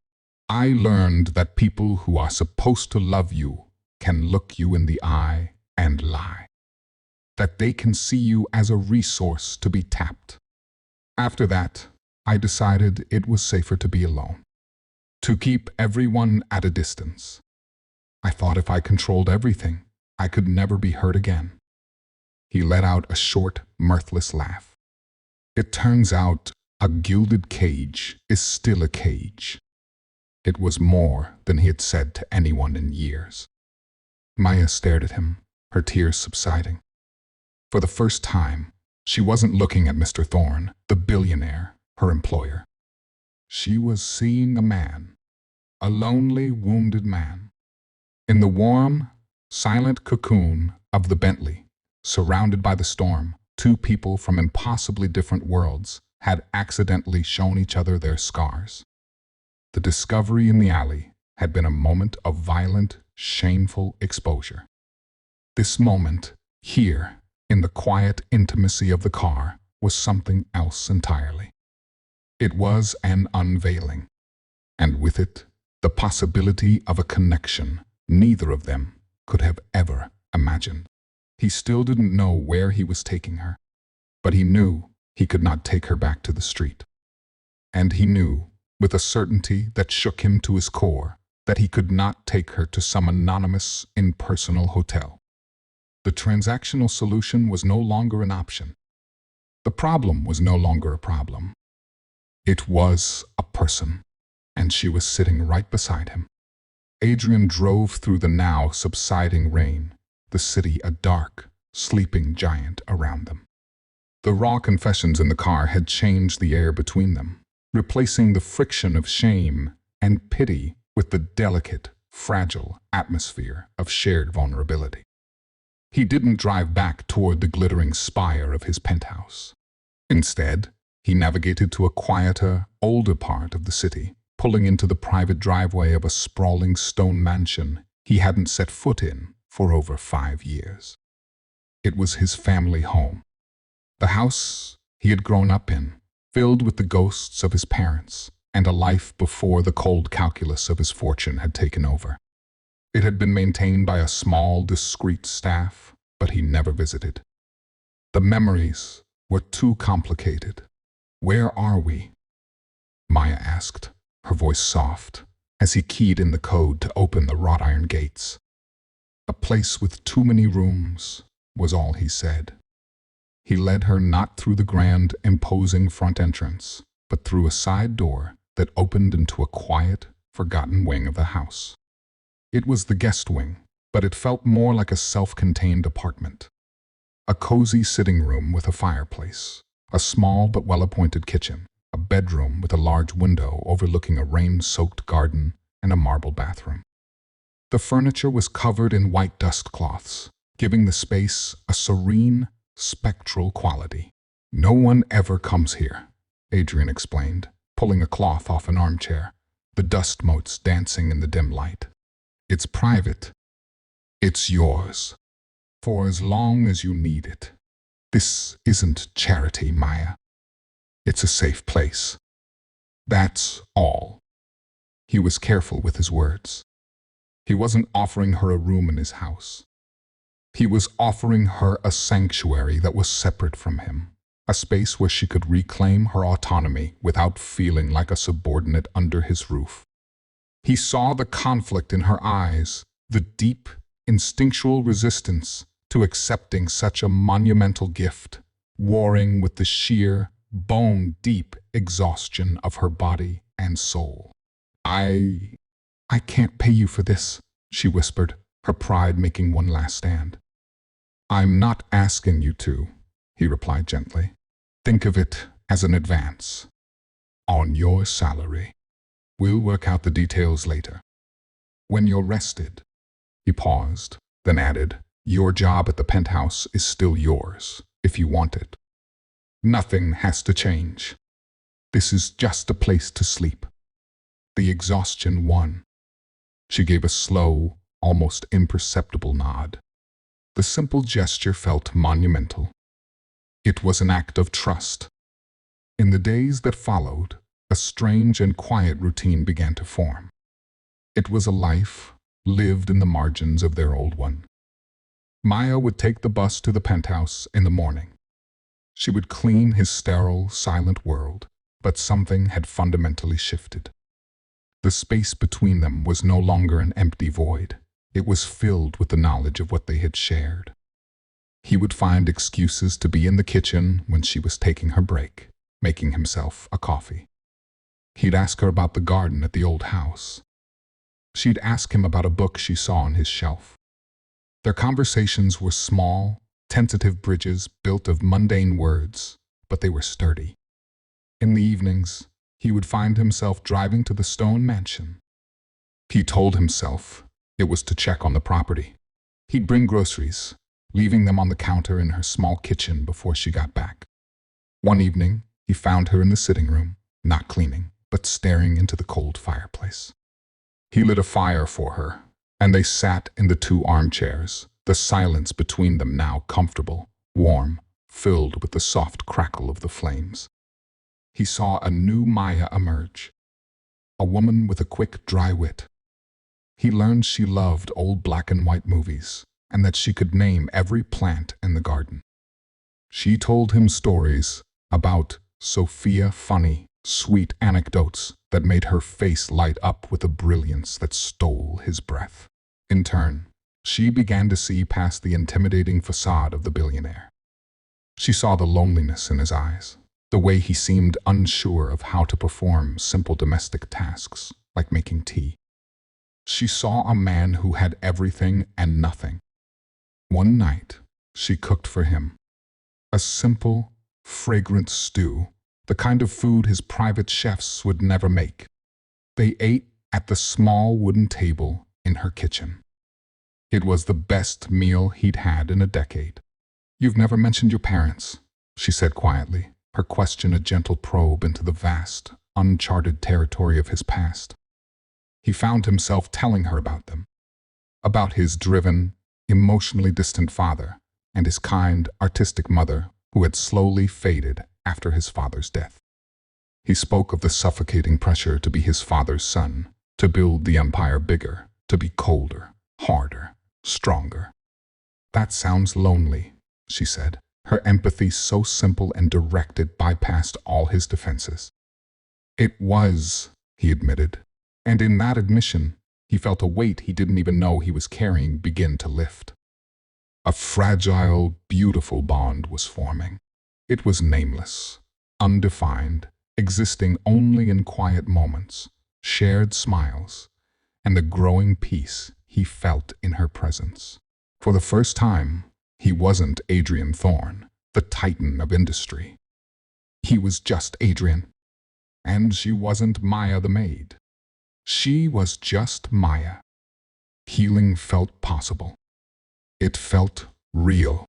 I learned that people who are supposed to love you can look you in the eye and lie. That they can see you as a resource to be tapped. After that, I decided it was safer to be alone. To keep everyone at a distance. I thought if I controlled everything, I could never be hurt again." He let out a short, mirthless laugh. "It turns out a gilded cage is still a cage." It was more than he had said to anyone in years. Maya stared at him, her tears subsiding. For the first time, she wasn't looking at Mr. Thorne, the billionaire, her employer. She was seeing a man, a lonely, wounded man. In the warm, silent cocoon of the Bentley, surrounded by the storm, two people from impossibly different worlds had accidentally shown each other their scars. The discovery in the alley had been a moment of violent, shameful exposure. This moment, here, in the quiet intimacy of the car, was something else entirely. It was an unveiling, and with it, the possibility of a connection neither of them could have ever imagined. He still didn't know where he was taking her, but he knew he could not take her back to the street. And he knew, with a certainty that shook him to his core, that he could not take her to some anonymous, impersonal hotel. The transactional solution was no longer an option. The problem was no longer a problem. It was a person, and she was sitting right beside him. Adrian drove through the now subsiding rain, the city a dark, sleeping giant around them. The raw confessions in the car had changed the air between them, replacing the friction of shame and pity with the delicate, fragile atmosphere of shared vulnerability. He didn't drive back toward the glittering spire of his penthouse. Instead, he navigated to a quieter, older part of the city, pulling into the private driveway of a sprawling stone mansion he hadn't set foot in for over 5 years. It was his family home, the house he had grown up in, filled with the ghosts of his parents and a life before the cold calculus of his fortune had taken over. It had been maintained by a small, discreet staff, but he never visited. The memories were too complicated. "Where are we?" Maya asked, her voice soft, as he keyed in the code to open the wrought iron gates. "A place with too many rooms," was all he said. He led her not through the grand, imposing front entrance, but through a side door that opened into a quiet, forgotten wing of the house. It was the guest wing, but it felt more like a self-contained apartment. A cozy sitting room with a fireplace, a small but well-appointed kitchen, a bedroom with a large window overlooking a rain-soaked garden, and a marble bathroom. The furniture was covered in white dust cloths, giving the space a serene, spectral quality. "No one ever comes here," Adrian explained, pulling a cloth off an armchair, the dust motes dancing in the dim light. "It's private. It's yours. For as long as you need it. This isn't charity, Maya. It's a safe place. That's all." He was careful with his words. He wasn't offering her a room in his house. He was offering her a sanctuary that was separate from him, a space where she could reclaim her autonomy without feeling like a subordinate under his roof. He saw the conflict in her eyes, the deep, instinctual resistance to accepting such a monumental gift, warring with the sheer, bone-deep exhaustion of her body and soul. I can't pay you for this," she whispered, her pride making one last stand. "I'm not asking you to," he replied gently. "Think of it as an advance. on your salary. We'll work out the details later. When you're rested. He paused, then added, your job at the penthouse is still yours, if you want it. Nothing has to change. This is just a place to sleep. The exhaustion won. She gave a slow, almost imperceptible nod. The simple gesture felt monumental. It was an act of trust. In the days that followed, a strange and quiet routine began to form. It was a life lived in the margins of their old one. Maya would take the bus to the penthouse in the morning. She would clean his sterile, silent world, but something had fundamentally shifted. The space between them was no longer an empty void. It was filled with the knowledge of what they had shared. He would find excuses to be in the kitchen when she was taking her break, making himself a coffee. He'd ask her about the garden at the old house. She'd ask him about a book she saw on his shelf. Their conversations were small, tentative bridges built of mundane words, but they were sturdy. In the evenings, he would find himself driving to the stone mansion. He told himself it was to check on the property. He'd bring groceries, leaving them on the counter in her small kitchen before she got back. One evening, he found her in the sitting room, not cleaning, but staring into the cold fireplace. He lit a fire for her, and they sat in the two armchairs, the silence between them now comfortable, warm, filled with the soft crackle of the flames. He saw a new Maya emerge, a woman with a quick, dry wit. He learned she loved old black and white movies, and that she could name every plant in the garden. She told him stories about Sophia, funny, sweet anecdotes that made her face light up with a brilliance that stole his breath. In turn, she began to see past the intimidating facade of the billionaire. She saw the loneliness in his eyes, the way he seemed unsure of how to perform simple domestic tasks, like making tea. She saw a man who had everything and nothing. One night, she cooked for him. A simple, fragrant stew, the kind of food his private chefs would never make. They ate at the small wooden table in her kitchen. It was the best meal he'd had in a decade. You've never mentioned your parents, she said quietly, her question a gentle probe into the vast, uncharted territory of his past. He found himself telling her about them, about his driven, emotionally distant father and his kind, artistic mother who had slowly faded after his father's death. He spoke of the suffocating pressure to be his father's son, to build the empire bigger, to be colder, harder, stronger. That sounds lonely, she said. Her empathy, so simple and direct it bypassed all his defenses. It was, he admitted, and in that admission, he felt a weight he didn't even know he was carrying begin to lift. A fragile, beautiful bond was forming. It was nameless, undefined, existing only in quiet moments, shared smiles, and the growing peace he felt in her presence. For the first time, he wasn't Adrian Thorne, the titan of industry. He was just Adrian. And she wasn't Maya the maid. She was just Maya. Healing felt possible. It felt real.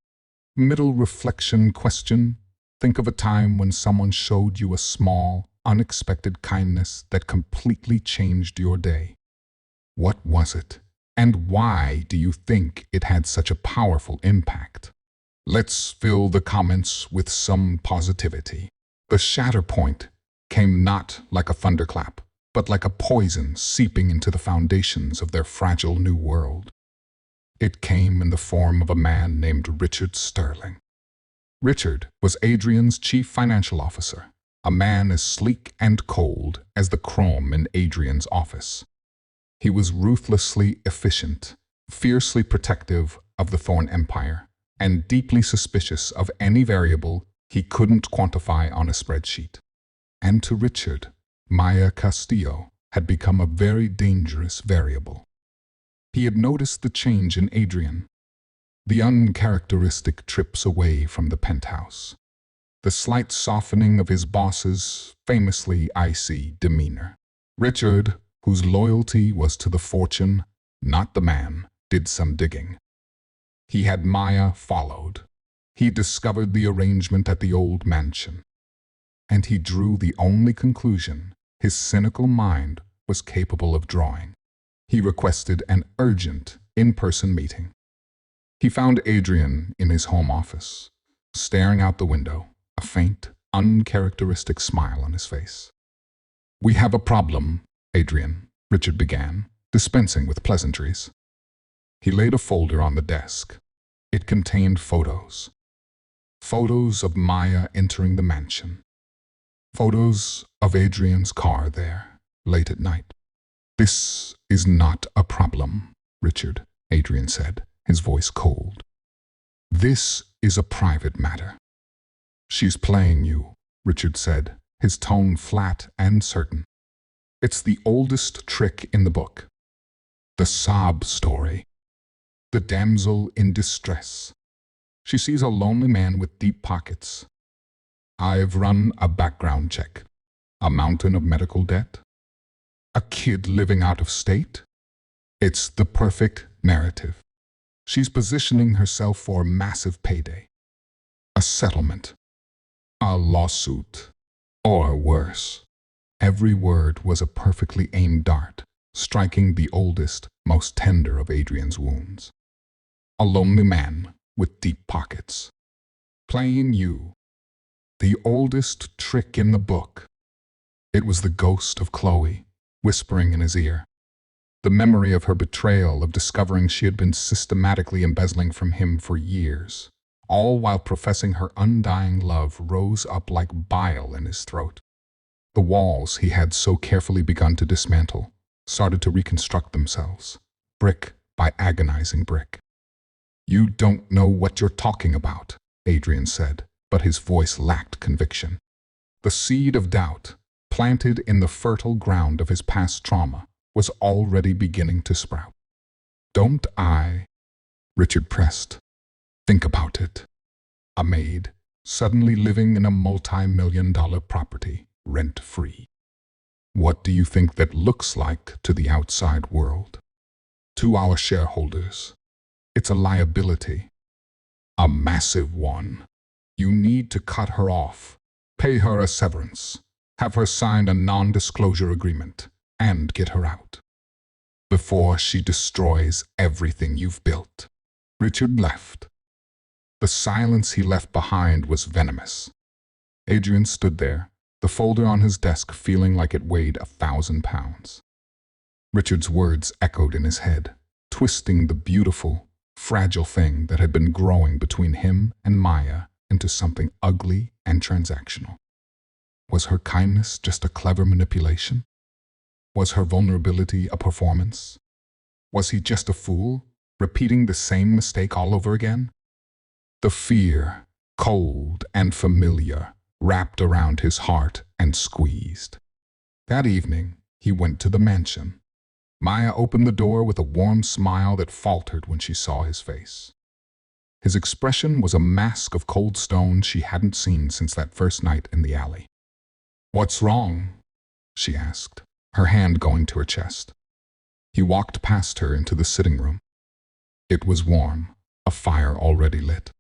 Middle reflection question. Think of a time when someone showed you a small, unexpected kindness that completely changed your day. What was it? And why do you think it had such a powerful impact? Let's fill the comments with some positivity. The shatter point came not like a thunderclap, but like a poison seeping into the foundations of their fragile new world. It came in the form of a man named Richard Sterling. Richard was Adrian's chief financial officer, a man as sleek and cold as the chrome in Adrian's office. He was ruthlessly efficient, fiercely protective of the Thorne Empire, and deeply suspicious of any variable he couldn't quantify on a spreadsheet. And to Richard, Maya Castillo had become a very dangerous variable. He had noticed the change in Adrian, the uncharacteristic trips away from the penthouse, the slight softening of his boss's famously icy demeanor. Richard, whose loyalty was to the fortune, not the man, did some digging. He had Maya followed. He discovered the arrangement at the old mansion. And he drew the only conclusion his cynical mind was capable of drawing. He requested an urgent, in-person meeting. He found Adrian in his home office, staring out the window, a faint, uncharacteristic smile on his face. "We have a problem, Adrian," Richard began, dispensing with pleasantries. He laid a folder on the desk. It contained photos. Photos of Maya entering the mansion. Photos of Adrian's car there, late at night. "This is not a problem, Richard," Adrian said, his voice cold. "This is a private matter." "She's playing you," Richard said, his tone flat and certain. "It's the oldest trick in the book. The sob story. The damsel in distress. She sees a lonely man with deep pockets. I've run a background check. A mountain of medical debt. A kid living out of state. It's the perfect narrative. She's positioning herself for a massive payday. A settlement. A lawsuit. Or worse." Every word was a perfectly aimed dart, striking the oldest, most tender of Adrian's wounds. A lonely man with deep pockets. Playing you. The oldest trick in the book. It was the ghost of Chloe, whispering in his ear. The memory of her betrayal, of discovering she had been systematically embezzling from him for years, all while professing her undying love, rose up like bile in his throat. The walls he had so carefully begun to dismantle started to reconstruct themselves, brick by agonizing brick. "You don't know what you're talking about," Adrian said, but his voice lacked conviction. The seed of doubt, planted in the fertile ground of his past trauma, was already beginning to sprout. "Don't I?" Richard pressed. "Think about it. A maid, suddenly living in a multi-million-dollar property, rent-free. What do you think that looks like to the outside world? To our shareholders, it's a liability. A massive one. You need to cut her off, pay her a severance, have her sign a non-disclosure agreement, and get her out. Before she destroys everything you've built." Richard left. The silence he left behind was venomous. Adrian stood there, the folder on his desk feeling like it weighed 1,000 pounds. Richard's words echoed in his head, twisting the beautiful, fragile thing that had been growing between him and Maya into something ugly and transactional. Was her kindness just a clever manipulation? Was her vulnerability a performance? Was he just a fool, repeating the same mistake all over again? The fear, cold and familiar, wrapped around his heart and squeezed. That evening, he went to the mansion. Maya opened the door with a warm smile that faltered when she saw his face. His expression was a mask of cold stone she hadn't seen since that first night in the alley. "What's wrong?" she asked, her hand going to her chest. He walked past her into the sitting room. It was warm, a fire already lit.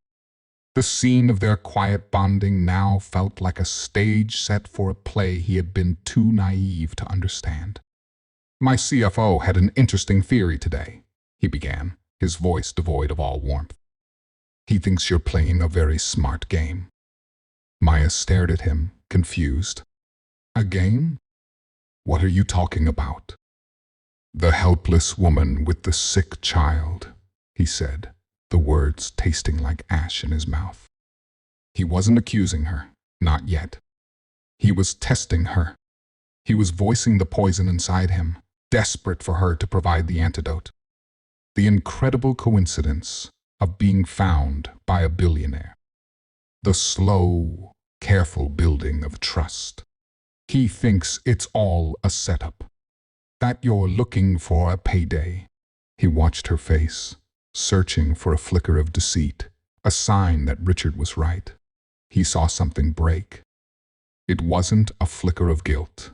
The scene of their quiet bonding now felt like a stage set for a play he had been too naive to understand. "My CFO had an interesting theory today," he began, his voice devoid of all warmth. "He thinks you're playing a very smart game." Maya stared at him, confused. "A game? What are you talking about?" "The helpless woman with the sick child," he said, the words tasting like ash in his mouth. He wasn't accusing her, not yet. He was testing her. He was voicing the poison inside him, desperate for her to provide the antidote. The incredible coincidence of being found by a billionaire. The slow, careful building of trust. He thinks it's all a setup. That you're looking for a payday. He watched her face, searching for a flicker of deceit, a sign that Richard was right. he saw something break. It wasn't a flicker of guilt.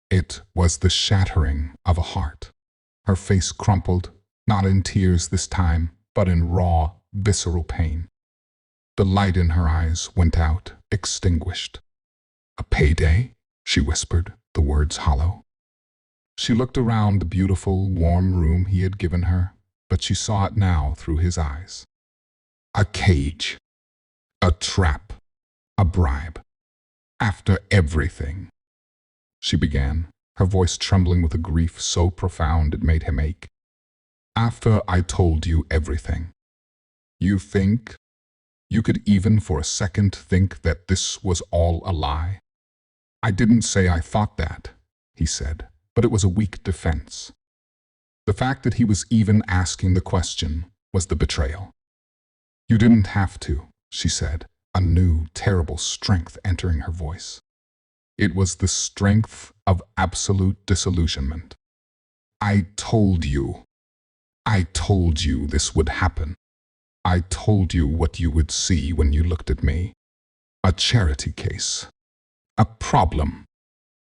It was the shattering of a heart. Her face crumpled, not in tears this time, but in raw, visceral pain. The light in her eyes went out, extinguished. "A payday?" she whispered, the words hollow. She looked around the beautiful, warm room he had given her, but she saw it now through his eyes. A cage. A trap. A bribe. After everything. She began, her voice trembling with a grief so profound it made him ache. After I told you everything. You think? You could even for a second think that this was all a lie? I didn't say I thought that, he said, but it was a weak defense. The fact that he was even asking the question was the betrayal. You didn't have to, she said, a new, terrible strength entering her voice. It was the strength of absolute disillusionment. I told you this would happen. I told you what you would see when you looked at me. A charity case. A problem.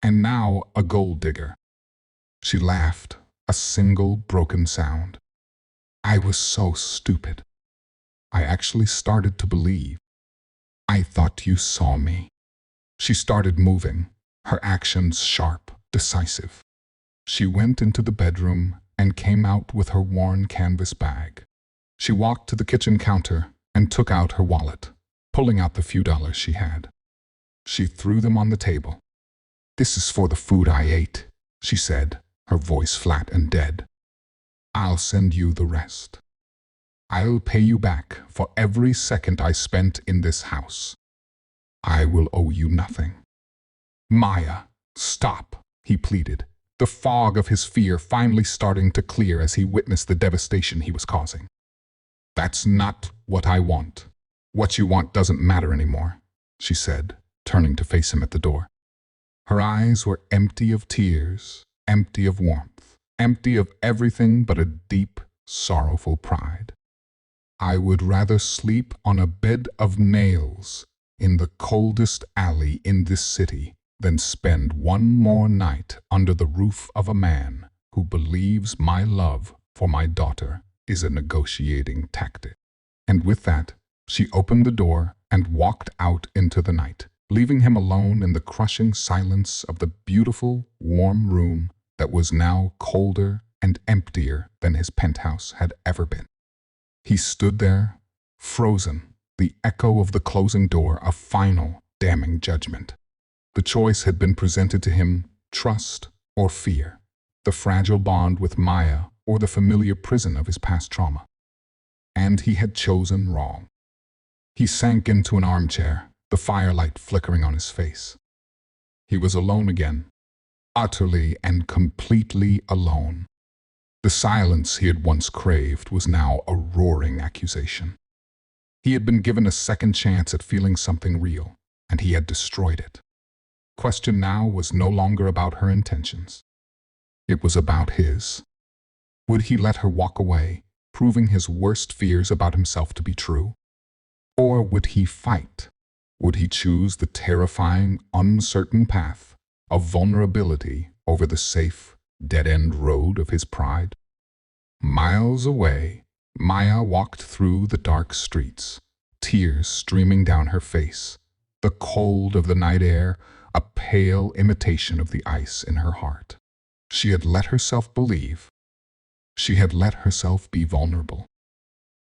And now a gold digger. She laughed, a single broken sound. I was so stupid. I actually started to believe. I thought you saw me. She started moving, her actions sharp, decisive. She went into the bedroom and came out with her worn canvas bag. She walked to the kitchen counter and took out her wallet, pulling out the few dollars she had. She threw them on the table. This is for the food I ate, she said, her voice flat and dead. I'll send you the rest. I'll pay you back for every second I spent in this house. I will owe you nothing. Maya, stop, he pleaded, the fog of his fear finally starting to clear as he witnessed the devastation he was causing. That's not what I want. What you want doesn't matter anymore, she said, turning to face him at the door. Her eyes were empty of tears, empty of warmth, empty of everything but a deep, sorrowful pride. I would rather sleep on a bed of nails in the coldest alley in this city than spend one more night under the roof of a man who believes my love for my daughter is a negotiating tactic. And with that, she opened the door and walked out into the night, leaving him alone in the crushing silence of the beautiful, warm room that was now colder and emptier than his penthouse had ever been. He stood there, frozen, the echo of the closing door a final, damning judgment. The choice had been presented to him, trust or fear, the fragile bond with Maya or the familiar prison of his past trauma. And he had chosen wrong. He sank into an armchair, the firelight flickering on his face. He was alone again, utterly and completely alone. The silence he had once craved was now a roaring accusation. He had been given a second chance at feeling something real, and he had destroyed it. The question now was no longer about her intentions. It was about his. Would he let her walk away, proving his worst fears about himself to be true? Or would he fight? Would he choose the terrifying, uncertain path of vulnerability over the safe, dead-end road of his pride? Miles away, Maya walked through the dark streets, tears streaming down her face, the cold of the night air a pale imitation of the ice in her heart. She had let herself believe. She had let herself be vulnerable.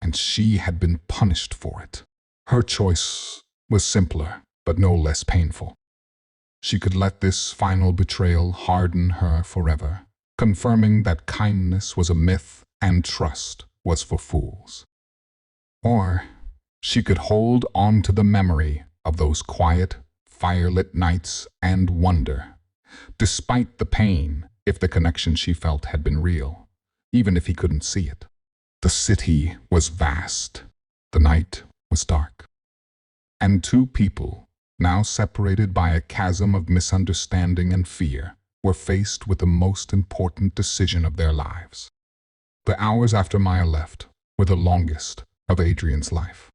And she had been punished for it. Her choice was simpler, but no less painful. She could let this final betrayal harden her forever, confirming that kindness was a myth and trust was for fools. Or she could hold on to the memory of those quiet, firelit nights and wonder, despite the pain, if the connection she felt had been real, even if he couldn't see it. The city was vast. The night was dark. And two people, now separated by a chasm of misunderstanding and fear, were faced with the most important decision of their lives. The hours after Maya left were the longest of Adrian's life.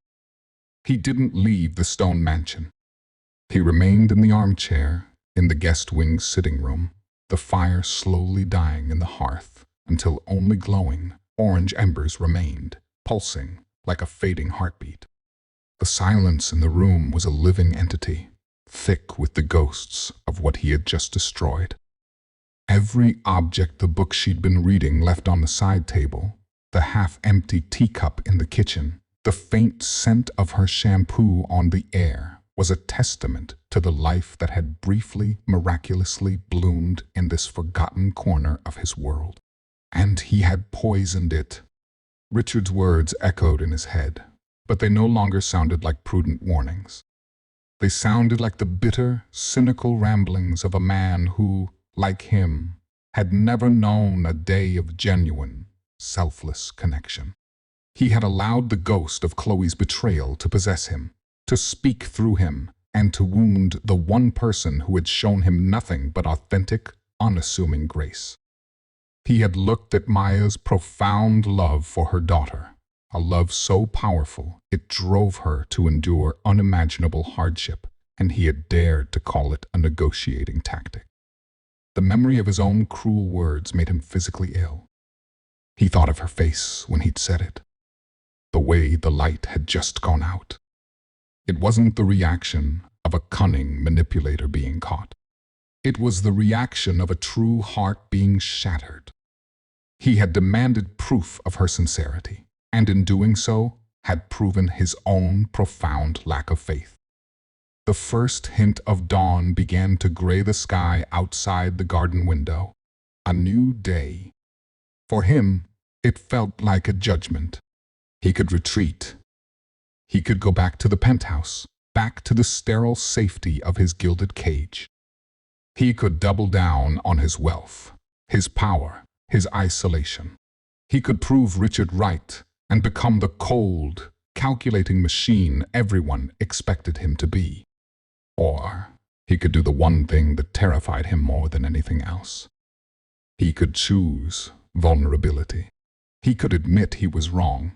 He didn't leave the stone mansion. He remained in the armchair in the guest wing's sitting room, the fire slowly dying in the hearth until only glowing orange embers remained, pulsing like a fading heartbeat. The silence in the room was a living entity, thick with the ghosts of what he had just destroyed. Every object, the book she'd been reading left on the side table, the half-empty teacup in the kitchen, the faint scent of her shampoo on the air, was a testament to the life that had briefly, miraculously bloomed in this forgotten corner of his world. And he had poisoned it. Richard's words echoed in his head, but they no longer sounded like prudent warnings. They sounded like the bitter, cynical ramblings of a man who, like him, had never known a day of genuine, selfless connection. He had allowed the ghost of Chloe's betrayal to possess him, to speak through him, and to wound the one person who had shown him nothing but authentic, unassuming grace. He had looked at Maya's profound love for her daughter, a love so powerful it drove her to endure unimaginable hardship, and he had dared to call it a negotiating tactic. The memory of his own cruel words made him physically ill. He thought of her face when he'd said it, the way the light had just gone out. It wasn't the reaction of a cunning manipulator being caught. It was the reaction of a true heart being shattered. He had demanded proof of her sincerity, and in doing so, had proven his own profound lack of faith. The first hint of dawn began to gray the sky outside the garden window. A new day. For him, it felt like a judgment. He could retreat. He could go back to the penthouse, back to the sterile safety of his gilded cage. He could double down on his wealth, his power, his isolation. He could prove Richard right and become the cold, calculating machine everyone expected him to be. Or he could do the one thing that terrified him more than anything else. He could choose vulnerability. He could admit he was wrong.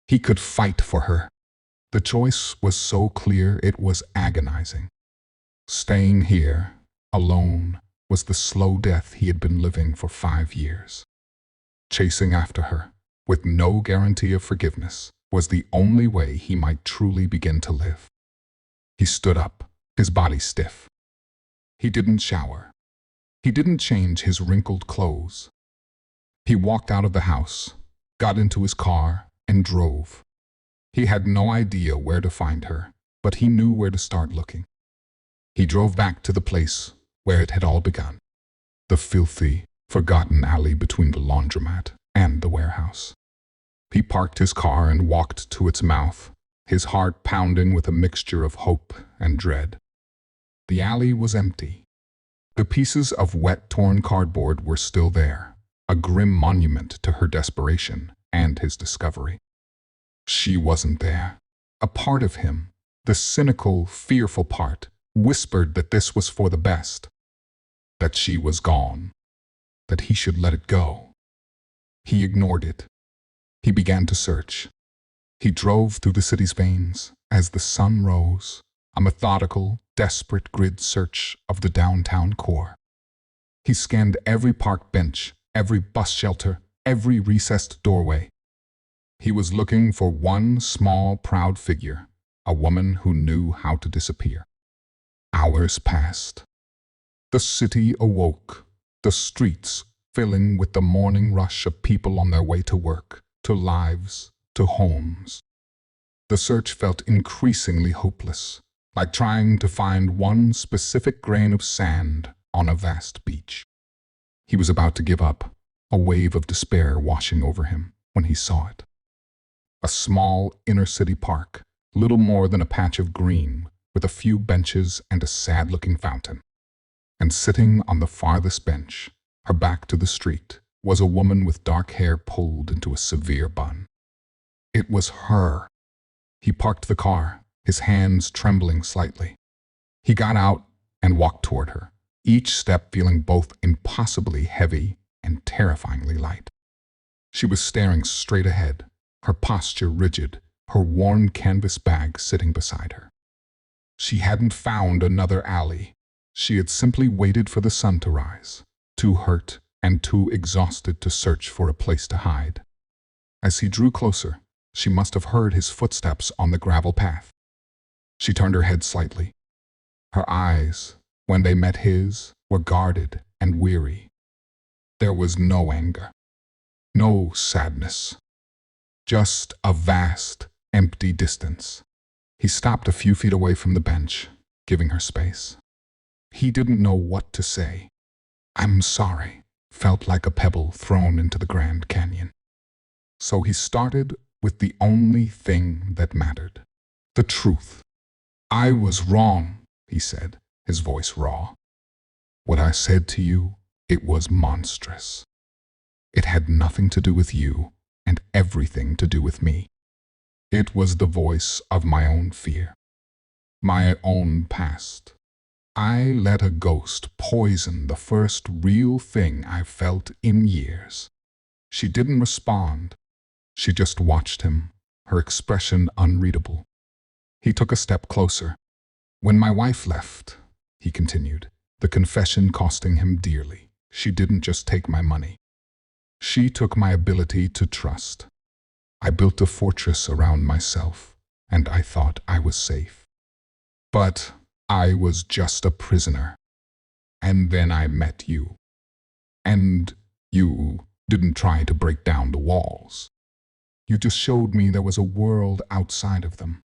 He could fight for her. The choice was so clear it was agonizing. Staying here, alone, was the slow death he had been living for 5 years. Chasing after her, with no guarantee of forgiveness, was the only way he might truly begin to live. He stood up, his body stiff. He didn't shower. He didn't change his wrinkled clothes. He walked out of the house, got into his car, and drove. He had no idea where to find her, but he knew where to start looking. He drove back to the place where it had all begun, the filthy, forgotten alley between the laundromat and the warehouse. He parked his car and walked to its mouth, his heart pounding with a mixture of hope and dread. The alley was empty. The pieces of wet, torn cardboard were still there, a grim monument to her desperation and his discovery. She wasn't there. A part of him, the cynical, fearful part, whispered that this was for the best, that she was gone, that he should let it go. He ignored it. He began to search. He drove through the city's veins as the sun rose, a methodical, desperate grid search of the downtown core. He scanned every park bench, every bus shelter, every recessed doorway. He was looking for one small, proud figure, a woman who knew how to disappear. Hours passed. The city awoke, the streets filling with the morning rush of people on their way to work, to lives, to homes. The search felt increasingly hopeless, like trying to find one specific grain of sand on a vast beach. He was about to give up, a wave of despair washing over him, when he saw it. A small inner-city park, little more than a patch of green, with a few benches and a sad-looking fountain. And sitting on the farthest bench, her back to the street, was a woman with dark hair pulled into a severe bun. It was her. He parked the car, his hands trembling slightly. He got out and walked toward her, each step feeling both impossibly heavy and terrifyingly light. She was staring straight ahead, her posture rigid, her worn canvas bag sitting beside her. She hadn't found another alley. She had simply waited for the sun to rise, too hurt and too exhausted to search for a place to hide. As he drew closer, she must have heard his footsteps on the gravel path. She turned her head slightly. Her eyes, when they met his, were guarded and weary. There was no anger, no sadness, just a vast, empty distance. He stopped a few feet away from the bench, giving her space. He didn't know what to say. "I'm sorry," felt like a pebble thrown into the Grand Canyon. So he started with the only thing that mattered, the truth. "I was wrong," he said, his voice raw. "What I said to you, it was monstrous. It had nothing to do with you and everything to do with me. It was the voice of my own fear, my own past. I let a ghost poison the first real thing I've felt in years." She didn't respond. She just watched him, her expression unreadable. He took a step closer. "When my wife left," he continued, "the confession costing him dearly. She didn't just take my money. She took my ability to trust. I built a fortress around myself, and I thought I was safe. But I was just a prisoner. And then I met you. And you didn't try to break down the walls. You just showed me there was a world outside of them.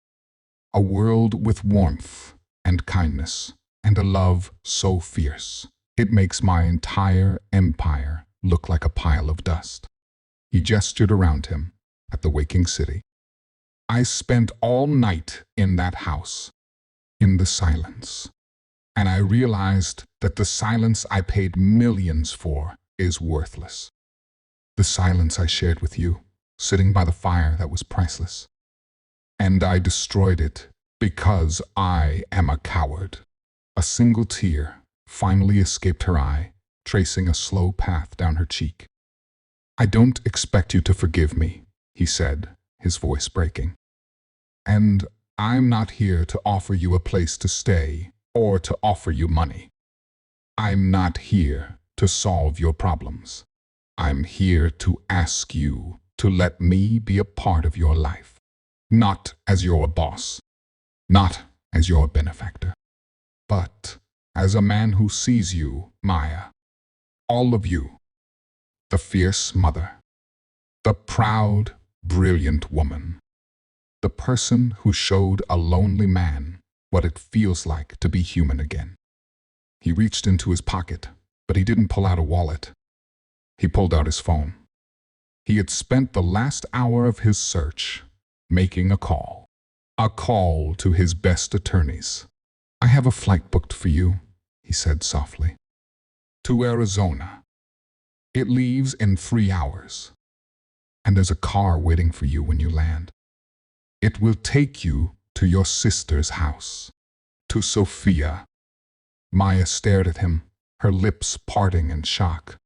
A world with warmth and kindness and a love so fierce. It makes my entire empire look like a pile of dust." He gestured around him at the waking city. "I spent all night in that house, in the silence. And I realized that the silence I paid millions for is worthless. The silence I shared with you, sitting by the fire that was priceless. And I destroyed it because I am a coward." A single tear finally escaped her eye, tracing a slow path down her cheek. "I don't expect you to forgive me," he said, his voice breaking. "And I'm not here to offer you a place to stay or to offer you money. I'm not here to solve your problems. I'm here to ask you to let me be a part of your life. Not as your boss, not as your benefactor, but as a man who sees you, Maya. All of you. The fierce mother, the proud, brilliant woman, the person who showed a lonely man what it feels like to be human again." He reached into his pocket, but he didn't pull out a wallet. He pulled out his phone. He had spent the last hour of his search making a call to his best attorneys. "I have a flight booked for you," he said softly, "to Arizona. It leaves in 3 hours, and there's a car waiting for you when you land. It will take you to your sister's house, to Sophia." Maya stared at him, her lips parting in shock.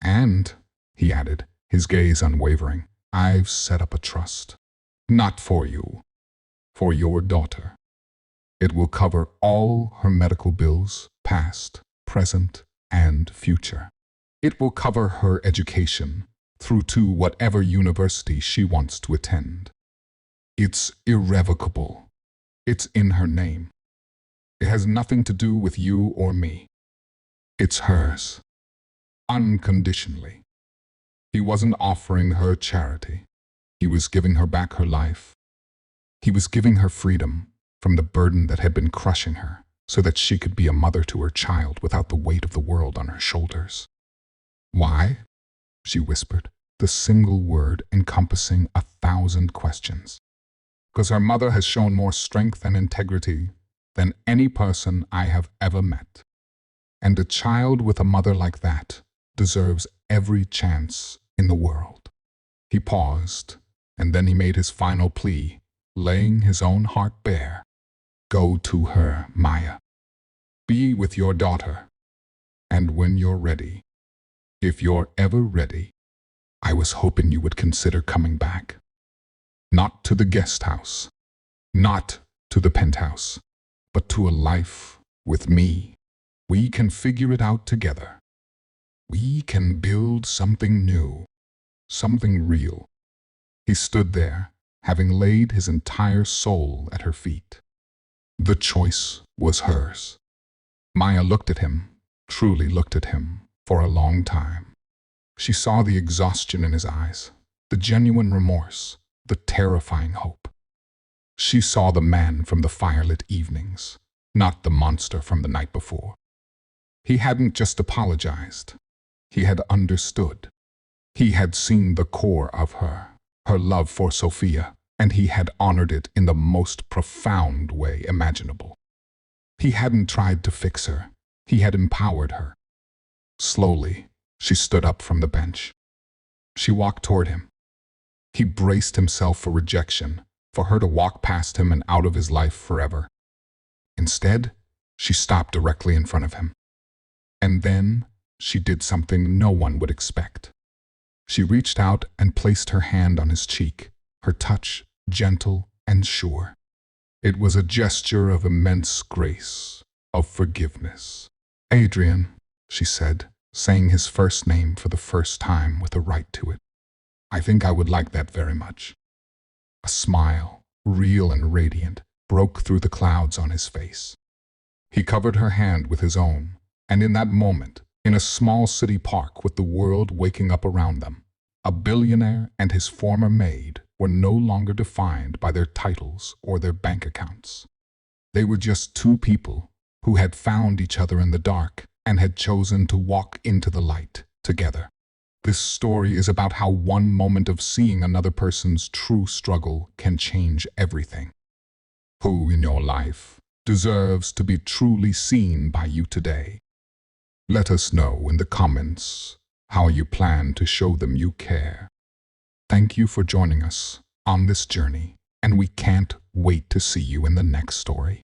"And," he added, his gaze unwavering, "I've set up a trust. Not for you, for your daughter. It will cover all her medical bills, past, present, and future. It will cover her education through to whatever university she wants to attend. It's irrevocable. It's in her name. It has nothing to do with you or me. It's hers, unconditionally." He wasn't offering her charity. He was giving her back her life. He was giving her freedom from the burden that had been crushing her, so that she could be a mother to her child without the weight of the world on her shoulders. "Why?" she whispered, the single word encompassing 1,000 questions. "Because her mother has shown more strength and integrity than any person I have ever met. And a child with a mother like that deserves every chance in the world." He paused, and then he made his final plea, laying his own heart bare. "Go to her, Maya. Be with your daughter. And when you're ready, if you're ever ready, I was hoping you would consider coming back." Not to the guest house, not to the penthouse, but to a life with me. We can figure it out together. We can build something new, something real. He stood there, having laid his entire soul at her feet. The choice was hers. Maya looked at him, truly looked at him, for a long time. She saw the exhaustion in his eyes, the genuine remorse, the terrifying hope. She saw the man from the firelit evenings, not the monster from the night before. He hadn't just apologized. He had understood. He had seen the core of her love for Sophia, and he had honored it in the most profound way imaginable. He hadn't tried to fix her. He had empowered her. Slowly, she stood up from the bench. She walked toward him. He braced himself for rejection, for her to walk past him and out of his life forever. Instead, she stopped directly in front of him. And then, she did something no one would expect. She reached out and placed her hand on his cheek, her touch gentle and sure. It was a gesture of immense grace, of forgiveness. "Adrian," she said, saying his first name for the first time with a right to it. "I think I would like that very much." A smile, real and radiant, broke through the clouds on his face. He covered her hand with his own, and in that moment, in a small city park with the world waking up around them, a billionaire and his former maid were no longer defined by their titles or their bank accounts. They were just two people who had found each other in the dark and had chosen to walk into the light together. This story is about how one moment of seeing another person's true struggle can change everything. Who in your life deserves to be truly seen by you today? Let us know in the comments how you plan to show them you care. Thank you for joining us on this journey, and we can't wait to see you in the next story.